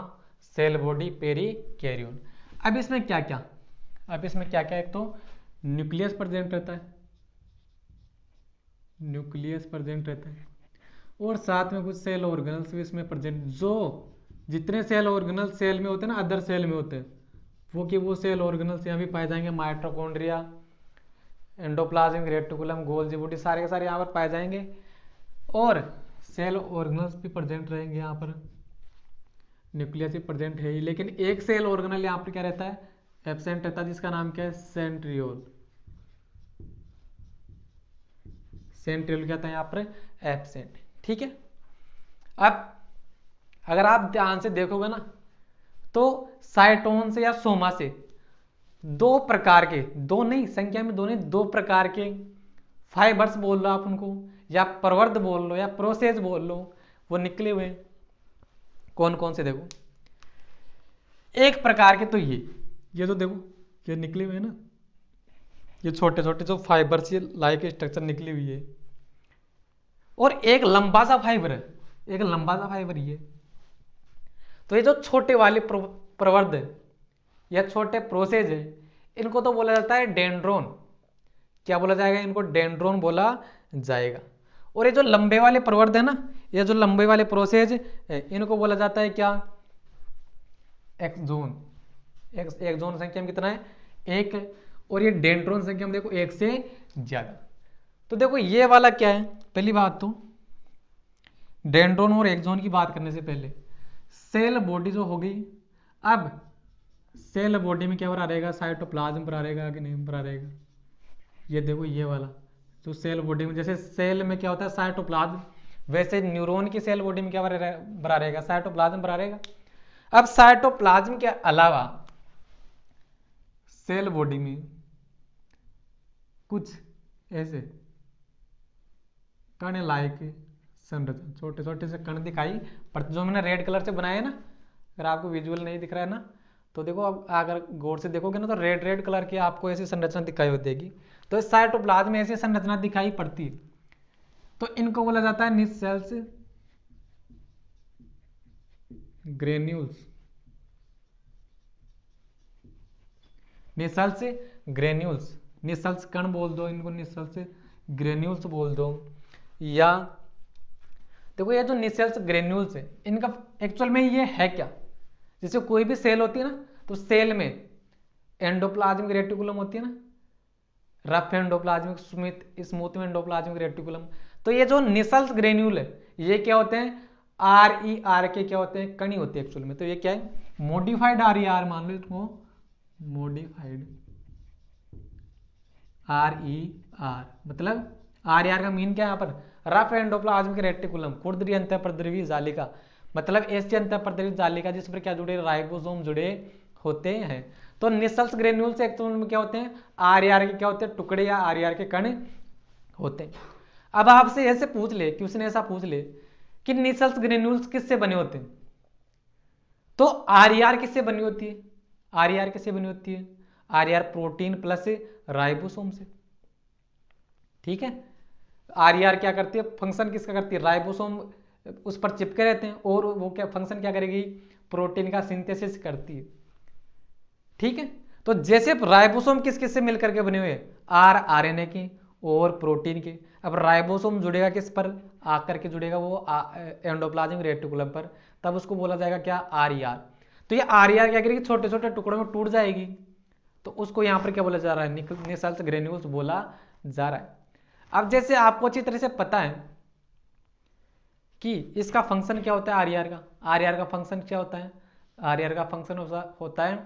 cell body, perikaryon. अब इसमें क्या क्या, अब इसमें क्या क्या, एक तो न्यूक्लियस प्रेजेंट रहता है, न्यूक्लियस प्रेजेंट रहता है, और साथ में कुछ सेल ऑर्गेनल्स भी इसमें प्रेजेंट, जो जितने सेल ऑर्गेनल सेल में होते हैं ना, अदर सेल में होते हैं, वो सेल ऑर्गेनल्स यहाँ भी पाए जाएंगे, mitochondria, endoplasmic reticulum, Golgi body, सारे के सारे यहाँ पर पाए जाएंगे, और सेल ऑर्गेनल्स भी प्रेजेंट रहेंगे यहाँ पर, न्यूक्लियस भी प्रेजेंट है ही, लेकिन एक सेल ऑर्गेनल यहाँ पर क्या रहता है, एब्सेंट रहता है, जिसका नाम क्या है, सेंट्रियोल। सेंट्रियोल क्या था यहाँ पर, एब्सेंट, ठीक है। अब अगर आप ध्यान से देखोगे ना, तो साइटोन से या सोमा से 2 प्रकार के, 2 नहीं संख्या में 2 नहीं, 2 प्रकार के फाइबर्स बोल लो आप उनको, या प्रवर्ध बोल लो, या प्रोसेस बोल लो, वो निकले हुए। कौन कौन से, देखो एक प्रकार के तो ये तो देखो ये निकले हुए ना, ये छोटे छोटे जो फाइबर्स, ये लाइक स्ट्रक्चर निकली हुई है, और एक लंबा सा फाइबर है, एक लंबा सा फाइबर ये। तो ये जो छोटे वाले प्रवर्ध या छोटे प्रोसेस है, इनको तो बोला जाता है डेंड्रोन। क्या बोला जाएगा, इनको डेंड्रोन बोला जाएगा। और ये जो लंबे वाले प्रवर्ध है ना, ये जो लंबे वाले प्रोसेस है, इनको बोला जाता है क्या, एक्सोन, एक जोन संख्या में कितना है, एक है। और ये डेंड्रोन संख्या में देखो एक से ज्यादा। तो देखो ये वाला क्या है, पहली बात तो डेंड्रोन और एक्सोन की बात करने से पहले सेल बॉडी जो होगी, अब सेल बॉडी में क्या भरा रहेगा, साइटोप्लाज्म भरा रहेगा कि नहीं भरा रहेगा। ये देखो ये वाला जो सेल बॉडी में, जैसे सेल में क्या होता है साइटोप्लाज्म, वैसे न्यूरॉन की सेल बॉडी में क्या भरा रहेगा, साइटोप्लाज्म भरा रहेगा। अब साइटोप्लाज्म के अलावा सेल बॉडी में कुछ ऐसे कण लाइक संरचना, छोटे छोटे से कण दिखाई पड़ते, जो मैंने रेड कलर से बनाए ना। अगर आपको विजुअल नहीं दिख रहा है ना तो देखो, अब अगर गौर से देखोगे ना तो रेड रेड कलर की आपको ऐसी संरचना दिखाई हो देगी। तो इस साइटोप्लाज्म में ऐसी संरचना दिखाई पड़ती है, तो इनको बोला जाता है Nissl's granules. Nissl's granules, Nissl's कण बोल दो इनको, निसल्स ग्रेन्यूल्स बोल दो। या देखो ये जो निसल्स ग्रेन्यूल्स है, इनका एक्चुअल में ये है क्या, जैसे कोई भी सेल होती है ना, तो सेल में एंडोप्लाज्मिक रेटिकुलम होती है ना, rough endoplasmic, smooth endoplasmic reticulum. तो ये जो निसल्स ग्रेन्यूल है, ये क्या होते हैं, RER के क्या होते हैं, कणी होती है एक्चुअल में। तो ये क्या है, मॉडिफाइड RER मान लो इसको, मॉडिफाइड RER, मतलब RER का मीन क्या है यहाँ पर, रफ एंडोप्लाज्मिक रेटिकुलम, खुरदरी अंतःपरिधीय जालिका, मतलब ऐसी अंतःपरिधीय जालिका जिस पर क्या जुड़े, राइबोसोम जुड़े होते हैं। तो निसल्स ग्रेन्यूल्स एक्चुअल में क्या होते हैं, RER के क्या होते हैं, टुकड़े या RER के कण होते हैं। अब आपसे ऐसे पूछ ले, क्वेश्चन ऐसा पूछ ले कि निसल्स ग्रेन्यूल्स किससे बने होते हैं, तो RER किससे बनी होती है, RER किससे बनी होती है, RER प्रोटीन प्लस राइबोसोम से। ठीक है, RER क्या करती है, फंक्शन किसका करती है, राइबोसोम उस पर चिपके रहते हैं, और वो क्या फंक्शन क्या करेगी, प्रोटीन का सिंथेसिस करती है। ठीक है, तो जैसे राइबोसोम किस किस से मिलकर के बने हुए हैं, RNA की और प्रोटीन के। अब राइबोसोम जुड़ेगा किस पर, आकर के जुड़ेगा वो एंडोप्लाज्मिक रेटिकुलम पर, तब उसको बोला जाएगा क्या, RER। तो ये RER क्या करेगी, छोटे छोटे टुकड़ों में टूट जाएगी, तो उसको यहाँ पर क्या बोला जा रहा है, निसल्स ग्रेन्यूल्स बोला जा रहा है। अब जैसे आपको अच्छी तरह से पता है कि इसका फंक्शन क्या होता है, RER का, RER का फंक्शन क्या होता है, RER का फंक्शन होता है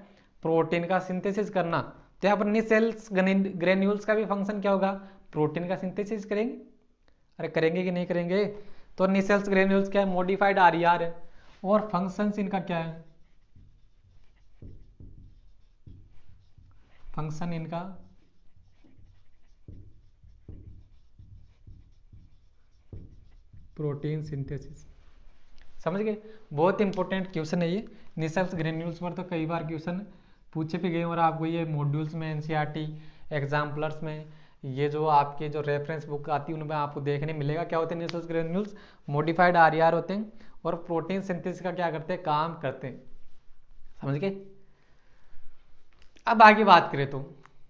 प्रोटीन का सिंथेसिस करना। तो यहाँ पर निसल्स ग्रेन्यूल्स का भी फंक्शन क्या होगा, प्रोटीन का सिंथेसिस करेंगे। अरे करेंगे कि नहीं करेंगे। तो निसल्स ग्रेन्यूल्स क्या है, मॉडिफाइड RER है, और फंक्शन इनका क्या है, फंक्शन इनका प्रोटीन सिंथेसिस। समझ गए, बहुत इंपॉर्टेंट क्वेश्चन है ये। निसल्स ग्रेन्यूल्स पर तो कई बार क्वेश्चन पूछे भी गए, और आपको ये मॉड्यूल्स में, NCERT एग्जाम्पलर्स में, ये जो आपके जो रेफरेंस बुक आती है उनमें आपको देखने मिलेगा क्या होते हैं निसल्स ग्रेन्यूल्स, मॉडिफाइड RER होते हैं, और प्रोटीन सिंथेसिस का क्या करते हैं, काम करते हैं। समझ गए। अब आगे बात करें तो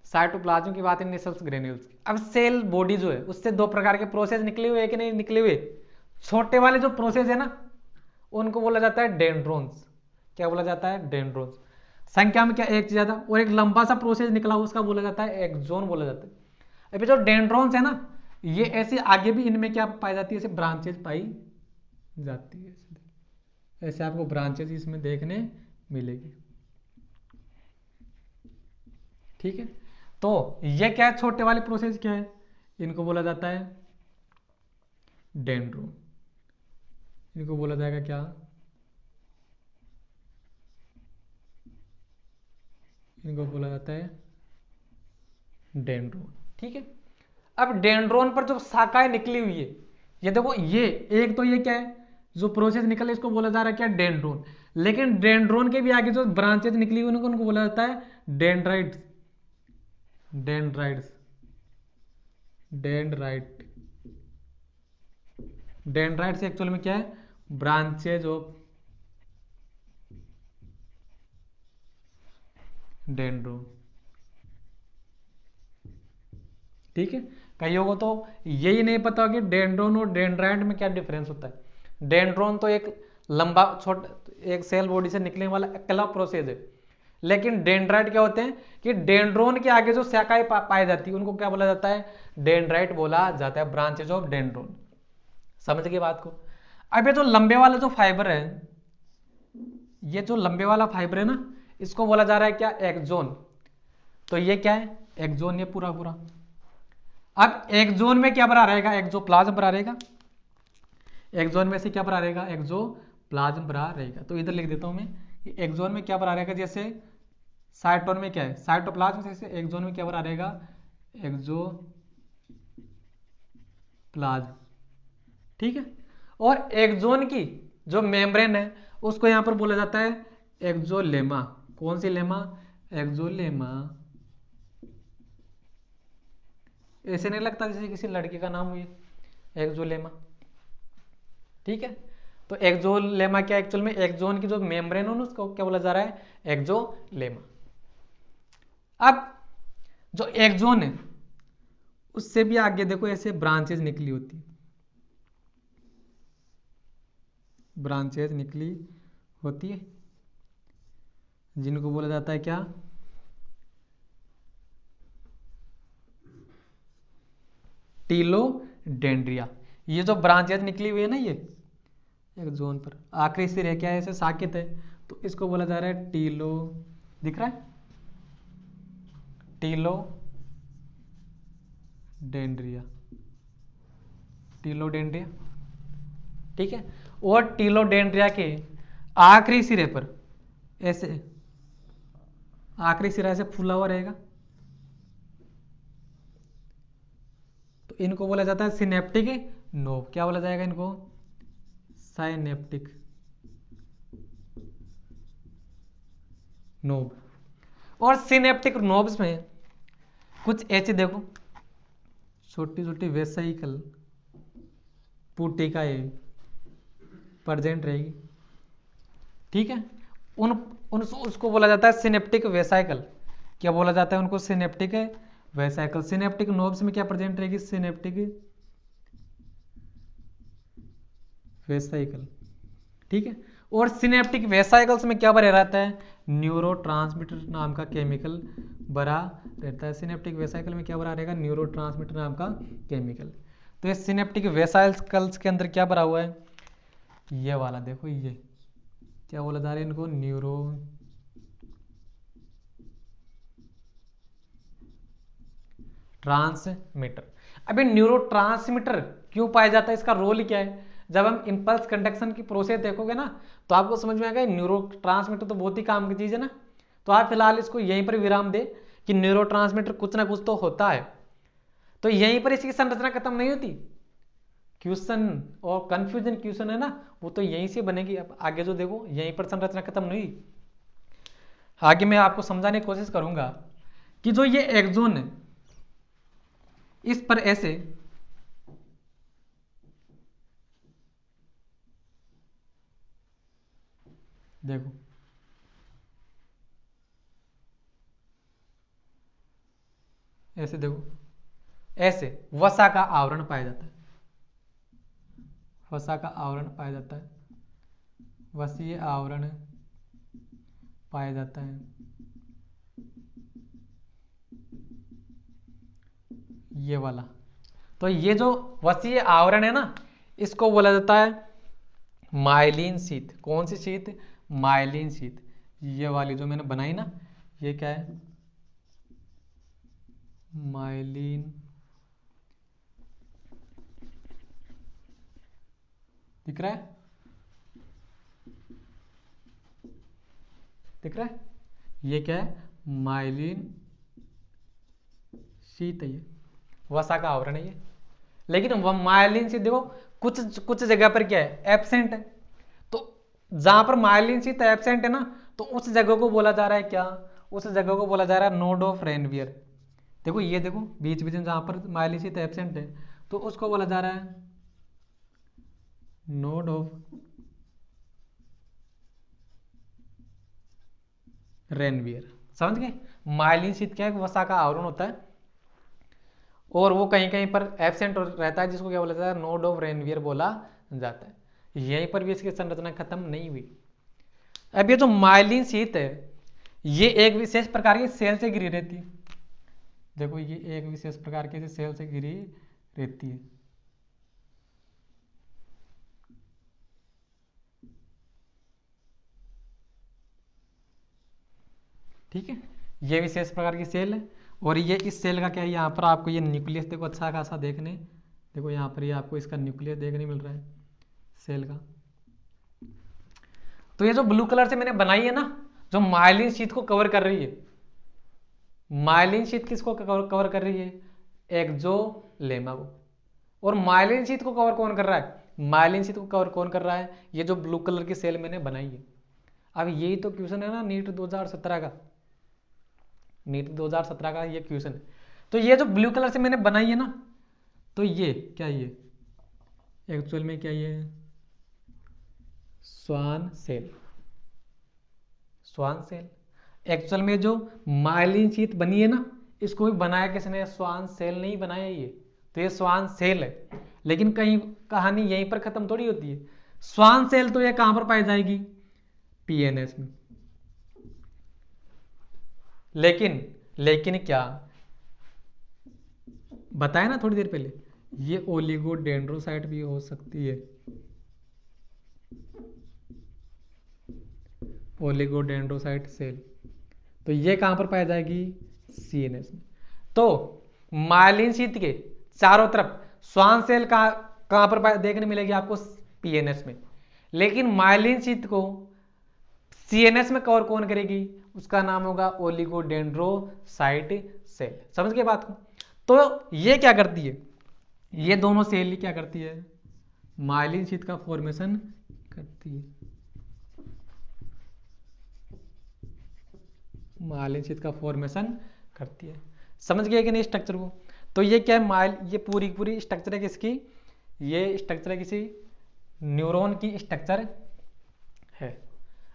साइटोप्लाज्म की बात है, निसल्स ग्रेन्यूल्स की। अब सेल बॉडी जो है उससे दो प्रकार के प्रोसेस निकले हुए कि नहीं निकले हुए। छोटे वाले जो प्रोसेस है ना उनको बोला जाता है डेंड्रोन्स। क्या बोला जाता है, डेंड्रोन्स, संख्या में क्या एक से ज्यादा। और एक लंबा सा प्रोसेस निकला उसका बोला जाता है एक्सोन बोला जाता है। अभी जो डेंड्रोन्स है ना, ये ऐसे आगे भी इनमें क्या पाई जाती है, ऐसे ब्रांचेज पाई जाती है, ऐसे आपको ब्रांचेज इसमें देखने मिलेगी। ठीक है, तो ये क्या है, छोटे वाले प्रोसेस क्या है, इनको बोला जाता है डेंड्रोन। इनको बोला जाएगा क्या, इनको बोला जाता है डेंड्रोन। ठीक है, अब डेंड्रोन पर जो शाखाएं निकली हुई है, ये देखो, ये एक तो ये क्या है, जो प्रोसेस निकले इसको बोला जा रहा है क्या, डेंड्रोन। लेकिन डेंड्रोन के भी आगे जो ब्रांचेज निकली हुई उनको बोला जाता है dendrites. Dendrites, dendrite, dendrites actual में क्या है, ब्रांचेज ऑफ डेंड्रोन। ठीक है, कईयों को तो यही नहीं पता कि डेंड्रोन और डेंड्राइट में क्या डिफरेंस होता है। डेंड्रोन तो एक लंबा छोटा एक सेल बॉडी से निकलने वाला अकेला प्रोसेस है, लेकिन डेंड्राइट क्या होते हैं कि डेंड्रोन के आगे जो शाखाएं पाई जाती है उनको क्या बोला जाता है, डेंड्राइट बोला जाता है, ब्रांचेज ऑफ डेंड्रोन। समझ गए बात को। अब ये जो लंबे वाला जो फाइबर है, ये जो लंबे वाला फाइबर है ना, इसको बोला जा रहा है क्या, एक्सोन। तो ये क्या है, एक्सोन, ये पूरा पूरा। अब एक्सोन में क्या भरा रहेगा, एक्सोप्लाज्म भरा रहेगा। एक्सोन में से क्या भरा रहेगा, एक्सोप्लाज्म भरा रहेगा। तो इधर लिख देता हूं मैं कि एक्सोन में क्या भरा रहेगा, जैसे साइटोन में क्या है, साइटोप्लाज्म, जैसे एक्सोन में क्या भरा रहेगा, एक्सोप्लाज्म। ठीक है। और एक्सोन की जो मेम्ब्रेन है उसको यहां पर बोला जाता है एक्सोलेमा। कौन सी लेमा, एक्सोलेमा। ऐसे नहीं लगता जैसे किसी लड़के का नाम हुई, एक्सोलेमा। ठीक है। तो एक्सोलेमा क्या, एक्चुअल में एक्सोन की जो मेम्ब्रेन है उसको क्या बोला जा रहा है, एक्सोलेमा। अब जो एक्सोन है उससे भी आगे देखो ऐसे ब्रांचेज निकली होती, ब्रांचेज निकली होती है, जिनको बोला जाता है क्या, टीलोडेंड्रिया। ये जो ब्रांचेज निकली हुई है ना, ये एक जोन पर आखिरी सिर है क्या है, ऐसे साकित है, तो इसको बोला जा रहा है टीलो, दिख रहा है, टीलोडेंड्रिया, टीलोडेंड्रिया। ठीक है। और टीलोडेंड्रिया के आखिरी सिरे पर ऐसे, आखिरी सिरा ऐसे फूला हुआ रहेगा, तो इनको बोला जाता है सिनेप्टिक नोब। क्या बोला जाएगा इनको, साइनेप्टिक नोब। और सिनेप्टिक नोब्स में कुछ ऐसे देखो छोटी छोटी वेसाइकल पुटिकाएं प्रेजेंट रहेगी। ठीक है। उन उन उसको बोला जाता है सिनेप्टिक वेसाइकल। क्या बोला जाता है उनको, सिनेप्टिक वेसाइकल। सिनेप्टिक नोब्स में क्या प्रेजेंट रहेगी, सिनेप्टिक वेसाइकल। ठीक है। और सिनेप्टिक वेसाइकल्स में क्या भरा रहता है, न्यूरोट्रांसमीटर नाम का केमिकल भरा रहता है। सिनेप्टिक वेसाइकल में क्या भरा रहेगा, न्यूरोट्रांसमीटर नाम का केमिकल। तो ये सिनेप्टिक वेसाइकल्स के अंदर क्या भरा हुआ है, ये वाला देखो, ये क्या बोला जा रहा है इनको, न्यूरो ट्रांसमीटर। अभी न्यूरो ट्रांसमीटर क्यों पाया जाता है, इसका रोल क्या है, जब हम इंपल्स कंडक्शन की प्रोसेस देखोगे ना तो आपको समझ में आएगा न्यूरो ट्रांसमीटर तो बहुत ही काम की चीज है ना। तो आप फिलहाल इसको यहीं पर विराम दे कि न्यूरो ट्रांसमीटर कुछ ना कुछ तो होता है। तो यहीं पर इसकी संरचना खत्म नहीं होती, क्वेश्चन और कंफ्यूजन क्वेश्चन है ना, वो तो यहीं से बनेगी। अब आगे जो देखो यहीं पर संरचना खत्म नहीं हुई। आगे मैं आपको समझाने की कोशिश करूंगा कि जो ये एक्सोन है इस पर ऐसे देखो, ऐसे देखो, ऐसे वसा का आवरण पाया जाता है, वसा का आवरण पाया जाता है, वसीय आवरण पाया जाता है, ये वाला। तो ये जो वसीय आवरण है ना इसको बोला जाता है माइलिन शीथ। कौन सी शीथ, माइलिन शीथ। ये वाली जो मैंने बनाई ना, ये क्या है, माइलिन, दिख रहा है, दिख रहा है, ये क्या है, माइलिन शीत है, ये वसा का आवरण है ये। लेकिन वह माइलिन शीत देखो कुछ कुछ जगह पर क्या है, एब्सेंट है। तो जहां पर माइलिन शीत एब्सेंट है ना, तो उस जगह को बोला जा रहा है क्या, उस जगह को बोला जा रहा है नोड ऑफ रेनवियर। देखो ये देखो बीच बीच में जहां पर माइलिन शीत एब्सेंट है तो उसको बोला जा रहा है नोड ऑफ रेनवियर। समझ गए, माइलिन शीत क्या है, वसा का आवरण होता है और वो कहीं कहीं पर एब्सेंट रहता है, जिसको क्या बोला जाता है, नोड ऑफ रेनवियर बोला जाता है। यहीं पर भी इसकी संरचना खत्म नहीं हुई। अब ये जो माइलिन शीत है ये एक विशेष प्रकार की सेल से घिरी रहती है। देखो ये एक विशेष प्रकार की सेल से घिरी रहती है। ठीक है, ये विशेष प्रकार की सेल है। और ये इस सेल का क्या है, यहाँ पर आपको ये न्यूक्लियस देखो अच्छा खासा देखने, देखो यहाँ पर ये आपको इसका न्यूक्लियस देखने मिल रहा है सेल का। तो ये जो ब्लू कलर से मैंने बनाई है ना, जो माइलिन शीट को कवर कर रही है, माइलिन शीट किसको कवर कर रही है, एक्सोलेमा को। और माइलिन शीट को कवर कौन कर रहा है, माइलिन शीट को कवर कौन कर रहा है, ये जो ब्लू कलर की सेल मैंने बनाई है। अब यही तो क्वेश्चन है ना नीट 2017 का, नीट 2017 का ये क्वेश्चन है। तो ये जो ब्लू कलर से मैंने बनाई है ना, तो ये क्या, ये एक्चुअल में क्या ये है, Schwann cell. Schwann cell actual में जो माइलिन शीट बनी है ना, इसको भी बनाया किसने, स्वान सेल नहीं बनाया ये, तो ये स्वान सेल है। लेकिन कहीं कहानी यहीं पर खत्म थोड़ी होती है। स्वान सेल तो ये कहां पर पाई जाएगी, पीएनएस में। लेकिन क्या बताया ना थोड़ी देर पहले, ये ओलिगोडेंड्रोसाइट भी हो सकती है, ओलिगोडेंड्रोसाइट सेल। तो ये कहां पर पाई जाएगी, सीएनएस में। तो माइलिन शीट के चारों तरफ स्वान सेल कहां पर देखने मिलेगी आपको, पीएनएस में। लेकिन माइलिन शीट को सीएनएस में कवर कौन करेगी, उसका नाम होगा ओलिगोडेंड्रोसाइट सेल। समझ गए बात को। तो ये क्या करती है, ये दोनों सेल क्या करती है, माइलिन शीट का फॉर्मेशन करती है, माइलिन शीट का फॉर्मेशन करती है। समझ गए कि नहीं स्ट्रक्चर को। तो ये क्या है, ये पूरी पूरी स्ट्रक्चर है किसकी, ये स्ट्रक्चर है किसी न्यूरॉन की स्ट्रक्चर है।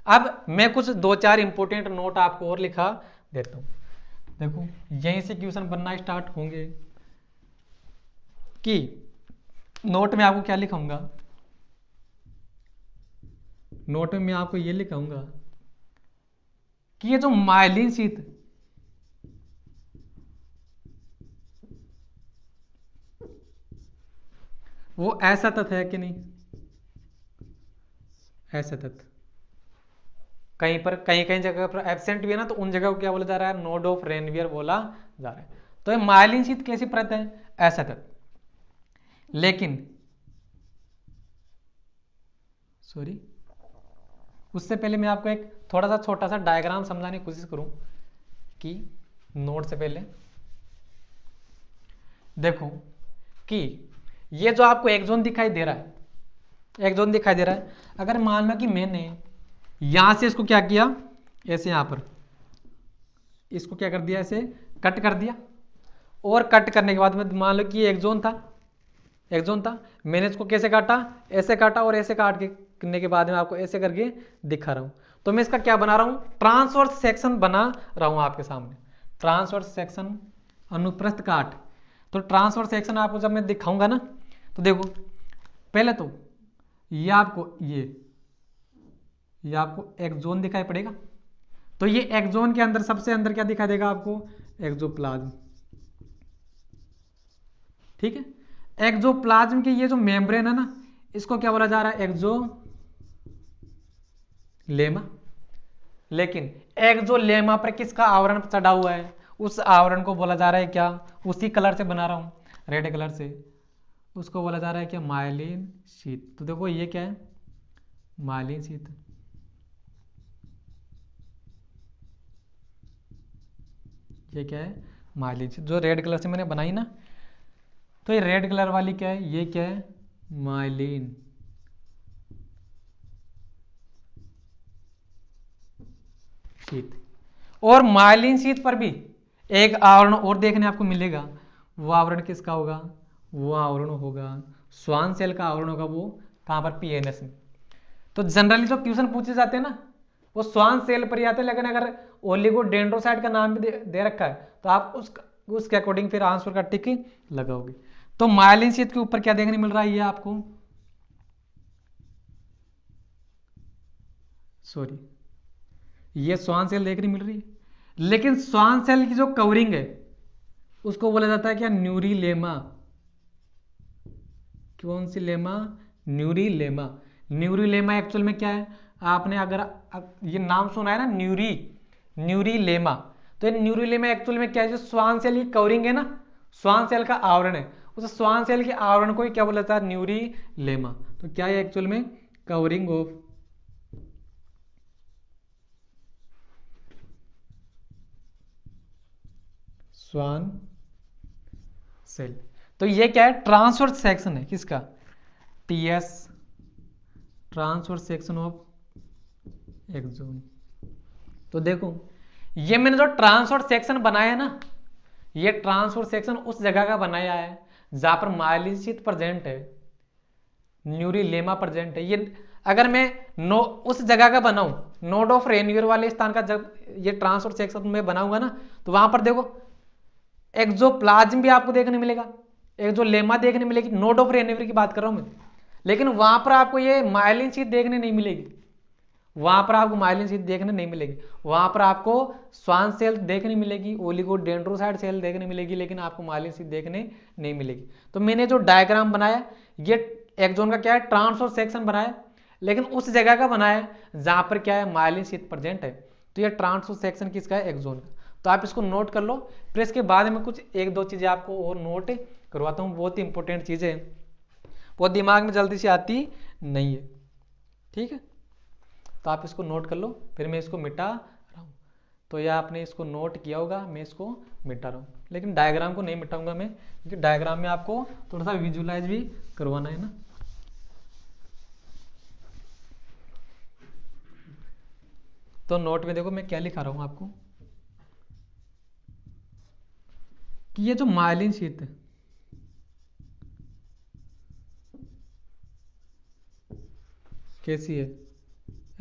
अब मैं कुछ 2-4 इंपॉर्टेंट नोट आपको और लिखा देता हूं। देखो यहीं से क्वेश्चन बनना स्टार्ट होंगे कि नोट में आपको क्या लिखाऊंगा, नोट में मैं आपको ये लिखाऊंगा कि ये जो माइलिन शीट, वो ऐसा तत्व है कि नहीं, ऐसा तत्व कहीं पर कहीं कहीं जगह पर एब्सेंट भी है ना, तो उन जगह को क्या बोला जा रहा है, नोड ऑफ रेनवियर बोला जा रहा है। तो ये माइलिन शीट कैसी परत है, ऐसा तत्व। लेकिन सॉरी, उससे पहले मैं आपको एक थोड़ा सा छोटा सा डायग्राम समझाने की कोशिश करूं कि नोट से पहले देखो कि ये जो आपको एक्सोन दिखाई दे रहा है, एक्सोन दिखाई दे रहा है, अगर मान लो कि मैंने यहां से इसको क्या किया, ऐसे यहां पर इसको क्या कर दिया, ऐसे कट कर दिया। और कट करने के बाद में मान लो कि ये एक्सोन था, एक्सोन था, मैंने इसको कैसे काटा, ऐसे काटा, और ऐसे काट के करने के बाद में आपको ऐसे करके दिखा रहा हूं। तो मैं इसका क्या बना रहा हूं, ट्रांसवर्स सेक्शन बना रहा हूं आपके सामने, ट्रांसवर्स सेक्शन, अनुप्रस्थ काट। तो ट्रांसवर्स सेक्शन आपको जब मैं दिखाऊंगा ना, तो देखो पहले तो ये आपको ये आपको एक्सोन दिखाई पड़ेगा। तो ये एक्सोन के अंदर सबसे अंदर क्या दिखाई देगा आपको, एक्सोप्लाज्म। ठीक है, एक्सोप्लाज्म के ये जो मेम्ब्रेन है ना, इसको क्या बोला जा रहा है, एक्सोलेमा। लेकिन एक्सोलेमा पर किसका आवरण चढ़ा हुआ है, उस आवरण को बोला जा रहा है क्या, उसी कलर से बना रहा हूं, रेड कलर से, उसको बोला जा रहा है क्या, माइलिन शीट। तो देखो ये क्या है, माइलिन शीट। ये क्या है, माइलिन शीट, जो रेड कलर से मैंने बनाई ना। तो ये रेड कलर वाली क्या है, ये क्या है, माइलिन शीट। और माइलिन शीट पर भी एक आवरण और देखने आपको मिलेगा, वो आवरण किसका होगा, वो आवरण होगा स्वान सेल का आवरण होगा, वो कहां पर, पीएनएस में। तो जनरली जो क्वेश्चन पूछे जाते हैं ना, वो स्वान सेल पर ही आते हैं। लेकिन अगर ओलिगोडेंड्रोसाइट का नाम भी दे रखा है, तो आप उसके अकॉर्डिंग फिर आंसर का टिक लगाओगे। तो माइलिन शीट के ऊपर क्या देखने मिल रहा है, ये आपको, सॉरी, ये श्वान सेल देखने मिल रही है, लेकिन श्वान सेल की जो कवरिंग है उसको बोला जाता है क्या, न्यूरीलेमा। कौन सी लेमा, न्यूरीलेमा। न्यूरीलेमा एक्चुअल में क्या है, आपने अगर ये नाम सुना है ना न्यूरीलेमा, तो ये न्यूरीलेमा एक्चुअल में क्या है, जो श्वान सेल की कवरिंग है ना, श्वान सेल का आवरण है, उस श्वान सेल के आवरण को ही क्या बोला जाता है, न्यूरीलेमा। तो क्या है एक्चुअल में, कवरिंग ऑफ श्वान सेल। तो ये क्या है, ट्रांसवर्स सेक्शन है किसका, TS, transverse section of axon. तो देखो ये मैंने जो ट्रांसवर्स सेक्शन बनाया है ना, ये ट्रांसवर्स सेक्शन उस जगह का बनाया है जहां पर माइलिन शीथ प्रेजेंट है, न्यूरीलेमा प्रेजेंट है। ये अगर मैं उस जगह का बनाऊं, नोड ऑफ रेनवियर वाले स्थान का जब ये ट्रांसवर्स सेक्शन में बनाऊंगा ना, तो वहां पर देखो एक्सोप्लाज्म भी आपको देखने मिलेगा, एक्सोलेमा देखने मिलेगी, नोड ऑफ रेनवियर की बात कर रहा हूं मैं, लेकिन वहां पर आपको ये माइलिन शीथ देखने नहीं मिलेगी, वहां पर आपको माइलिन शीथ देखने नहीं मिलेगी, वहां पर आपको श्वान सेल देखने मिलेगी, ओलिगोडेंड्रोसाइट सेल देखने मिलेगी, लेकिन आपको माइलिन शीथ देखने नहीं मिलेगी। तो मैंने जो डायग्राम बनाया ये एक्सोन का क्या है, ट्रांसवर्स सेक्शन बनाया, लेकिन उस जगह का बनाया जहां पर क्या है, माइलिन शीथ प्रेजेंट है। तो ये ट्रांसवर्स सेक्शन किसका है, एक्सोन का। तो आप इसको नोट कर लो, फिर इसके बाद में कुछ एक दो चीजें आपको और नोट करवाता हूँ, बहुत ही इंपॉर्टेंट चीजें हैं, वो दिमाग में जल्दी से आती नहीं है, ठीक है। तो आप इसको नोट कर लो, फिर मैं इसको मिटा रहा हूँ। तो यह आपने इसको नोट किया होगा, मैं इसको मिटा रहा हूँ, लेकिन डायग्राम को नहीं मिटाऊंगा मैं, क्योंकि डायग्राम में आपको थोड़ा सा विजुलाइज भी करवाना है ना। तो नोट में देखो मैं क्या लिखा रहा हूँ आपको, कि ये जो माइलिन शीथ है, कैसी है,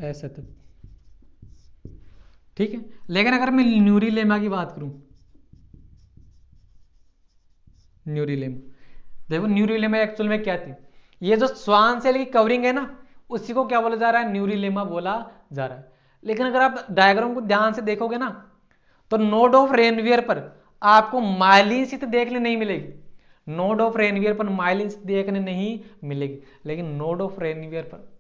असतत, ठीक है। लेकिन अगर मैं न्यूरीलेमा की बात करूं, न्यूरीलेमा, देखो न्यूरीलेमा एक्चुअल में क्या थी, ये जो श्वान सेल की कवरिंग है ना, उसी को क्या बोला जा रहा है, न्यूरीलेमा बोला जा रहा है। लेकिन अगर आप डायग्राम को ध्यान से देखोगे ना, तो नोड ऑफ रेनवियर पर आपको माइलिन शीथ देखने नहीं मिलेगी, नोड ऑफ रेनवियर पर माइलिन शीथ देखने नहीं मिलेगी, लेकिन नोड ऑफ रेनवियर पर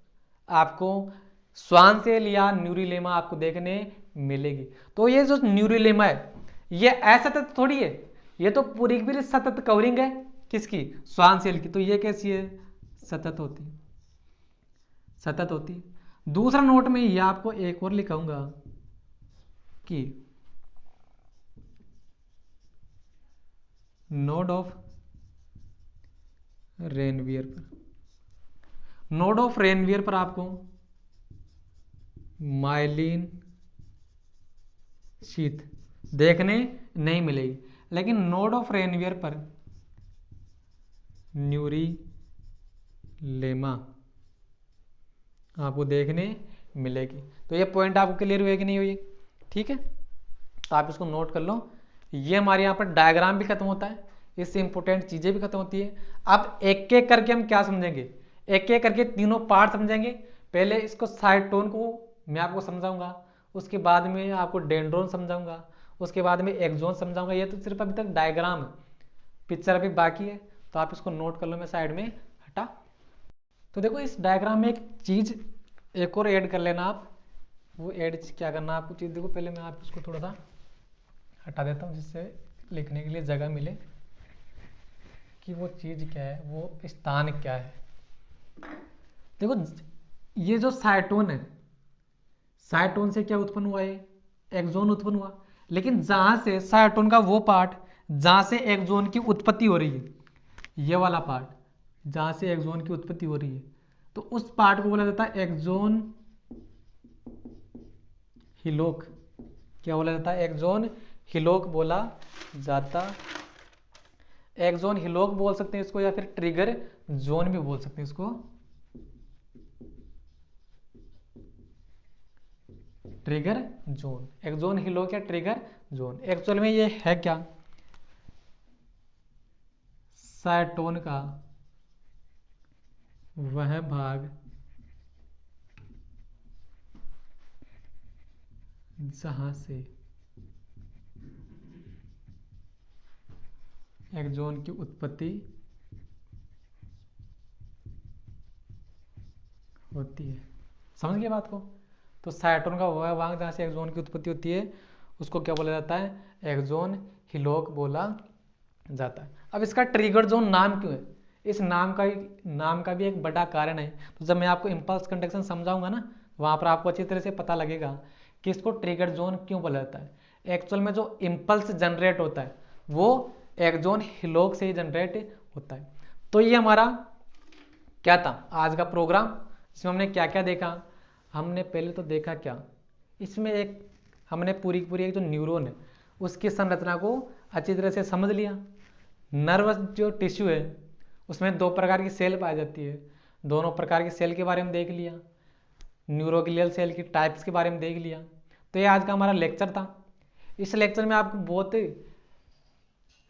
आपको श्वान सेल या न्यूरीलेमा आपको देखने मिलेगी। तो ये जो न्यूरीलेमा है ये असतत थोड़ी है, ये तो पूरी की पूरी सतत कवरिंग है किसकी, श्वान सेल की। तो ये कैसी है, सतत होती है, सतत होती है। दूसरा नोट में ये आपको एक और लिखाऊंगा कि नोड ऑफ रेनवियर पर, नोड ऑफ रेनवियर पर आपको माइलिन शीथ देखने नहीं मिलेगी, लेकिन नोड ऑफ रेनवियर पर न्यूरीलेमा आपको देखने मिलेगी। तो ये पॉइंट आपको क्लियर हुए कि नहीं हुई, ठीक है। तो आप इसको नोट कर लो, ये हमारे यहाँ पर डायग्राम भी खत्म होता है, इससे इंपॉर्टेंट चीजें भी खत्म होती है। अब एक एक करके हम क्या समझेंगे, एक एक करके तीनों पार्ट समझेंगे। पहले इसको साइटोन को मैं आपको समझाऊंगा, उसके बाद में आपको डेंड्रोन समझाऊंगा, उसके बाद में एक्सोन समझाऊंगा। ये तो सिर्फ अभी तक डायग्राम है, पिक्चर अभी बाकी है, तो आप इसको नोट कर लो, मैं साइड में हटा। तो देखो इस डायग्राम में एक चीज एक और ऐड कर लेना आप, वो ऐड क्या करना आपको चीज, देखो पहले मैं आप इसको थोड़ा सा हटा देता हूँ जिससे लिखने के लिए जगह मिले कि वो चीज क्या है, वो स्थान क्या है। देखो ये जो साइटोन है, साइटोन से क्या उत्पन्न हुआ है, एक्सोन उत्पन्न हुआ, लेकिन जहां से साइटोन का वो पार्ट जहां से एक्सोन की उत्पत्ति हो रही है, ये वाला पार्ट जहां से एक्सोन की उत्पत्ति हो रही है, तो उस पार्ट को बोला जाता है एक्सोन हिलोक। क्या बोला जाता है, एक्सोन हिलोक बोला जाता, एक्सोन हिलोक बोल सकते हैं इसको, या फिर ट्रिगर जोन भी बोल सकते हैं इसको, ट्रिगर जोन, एक्सोन हिलोक या ट्रिगर जोन। एक्चुअल में ये है क्या, साइटोन का वह भाग जहां से एक्सॉन की उत्पत्ति होती है। समझ गए बात को? तो साइटोन का वह भाग जहाँ से एक्सॉन की उत्पत्ति होती है उसको क्या बोला जाता है? एक्सॉन हिलोक बोला जाता है। अब इसका ट्रिगर जोन नाम क्यों है? इस नाम का भी एक बड़ा कारण है। तो जब मैं आपको इम्पल्स कंडक्शन समझाऊंगा ना, वहाँ पर आपको अच्छी तरह से पता लगेगा कि इसको ट्रिगर जोन क्यों बोला जाता है। एक्चुअल में जो इम्पल्स जनरेट होता है वो एक्सॉन हिलोक से ही जनरेट होता है। तो ये हमारा क्या था आज का प्रोग्राम, इसमें हमने क्या क्या देखा? हमने पहले तो देखा क्या, इसमें एक हमने पूरी पूरी एक जो न्यूरॉन है उसकी संरचना को अच्छी तरह से समझ लिया। नर्वस जो टिश्यू है उसमें दो प्रकार की सेल पाई जाती है, दोनों प्रकार की सेल के बारे में देख लिया, न्यूरोग्लियल सेल की टाइप्स के बारे में देख लिया। तो ये आज का हमारा लेक्चर था। इस लेक्चर में आपको बहुत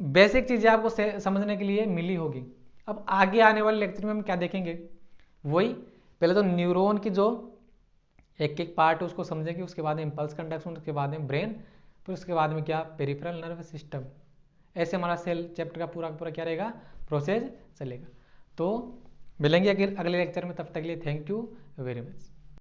बेसिक चीज़ें आपको समझने के लिए मिली होगी। अब आगे आने वाले लेक्चर में हम क्या देखेंगे, वही पहले तो न्यूरॉन की जो एक एक पार्ट है उसको समझेंगे, उसके बाद में इम्पल्स कंडक्शन, उसके बाद में ब्रेन, फिर उसके बाद में क्या, पेरिफेरल नर्वस सिस्टम। ऐसे हमारा सेल चैप्टर का पूरा क्या रहेगा, प्रोसेस चलेगा। तो मिलेंगे अगले लेक्चर में, तब तक के लिए थैंक यू वेरी मच।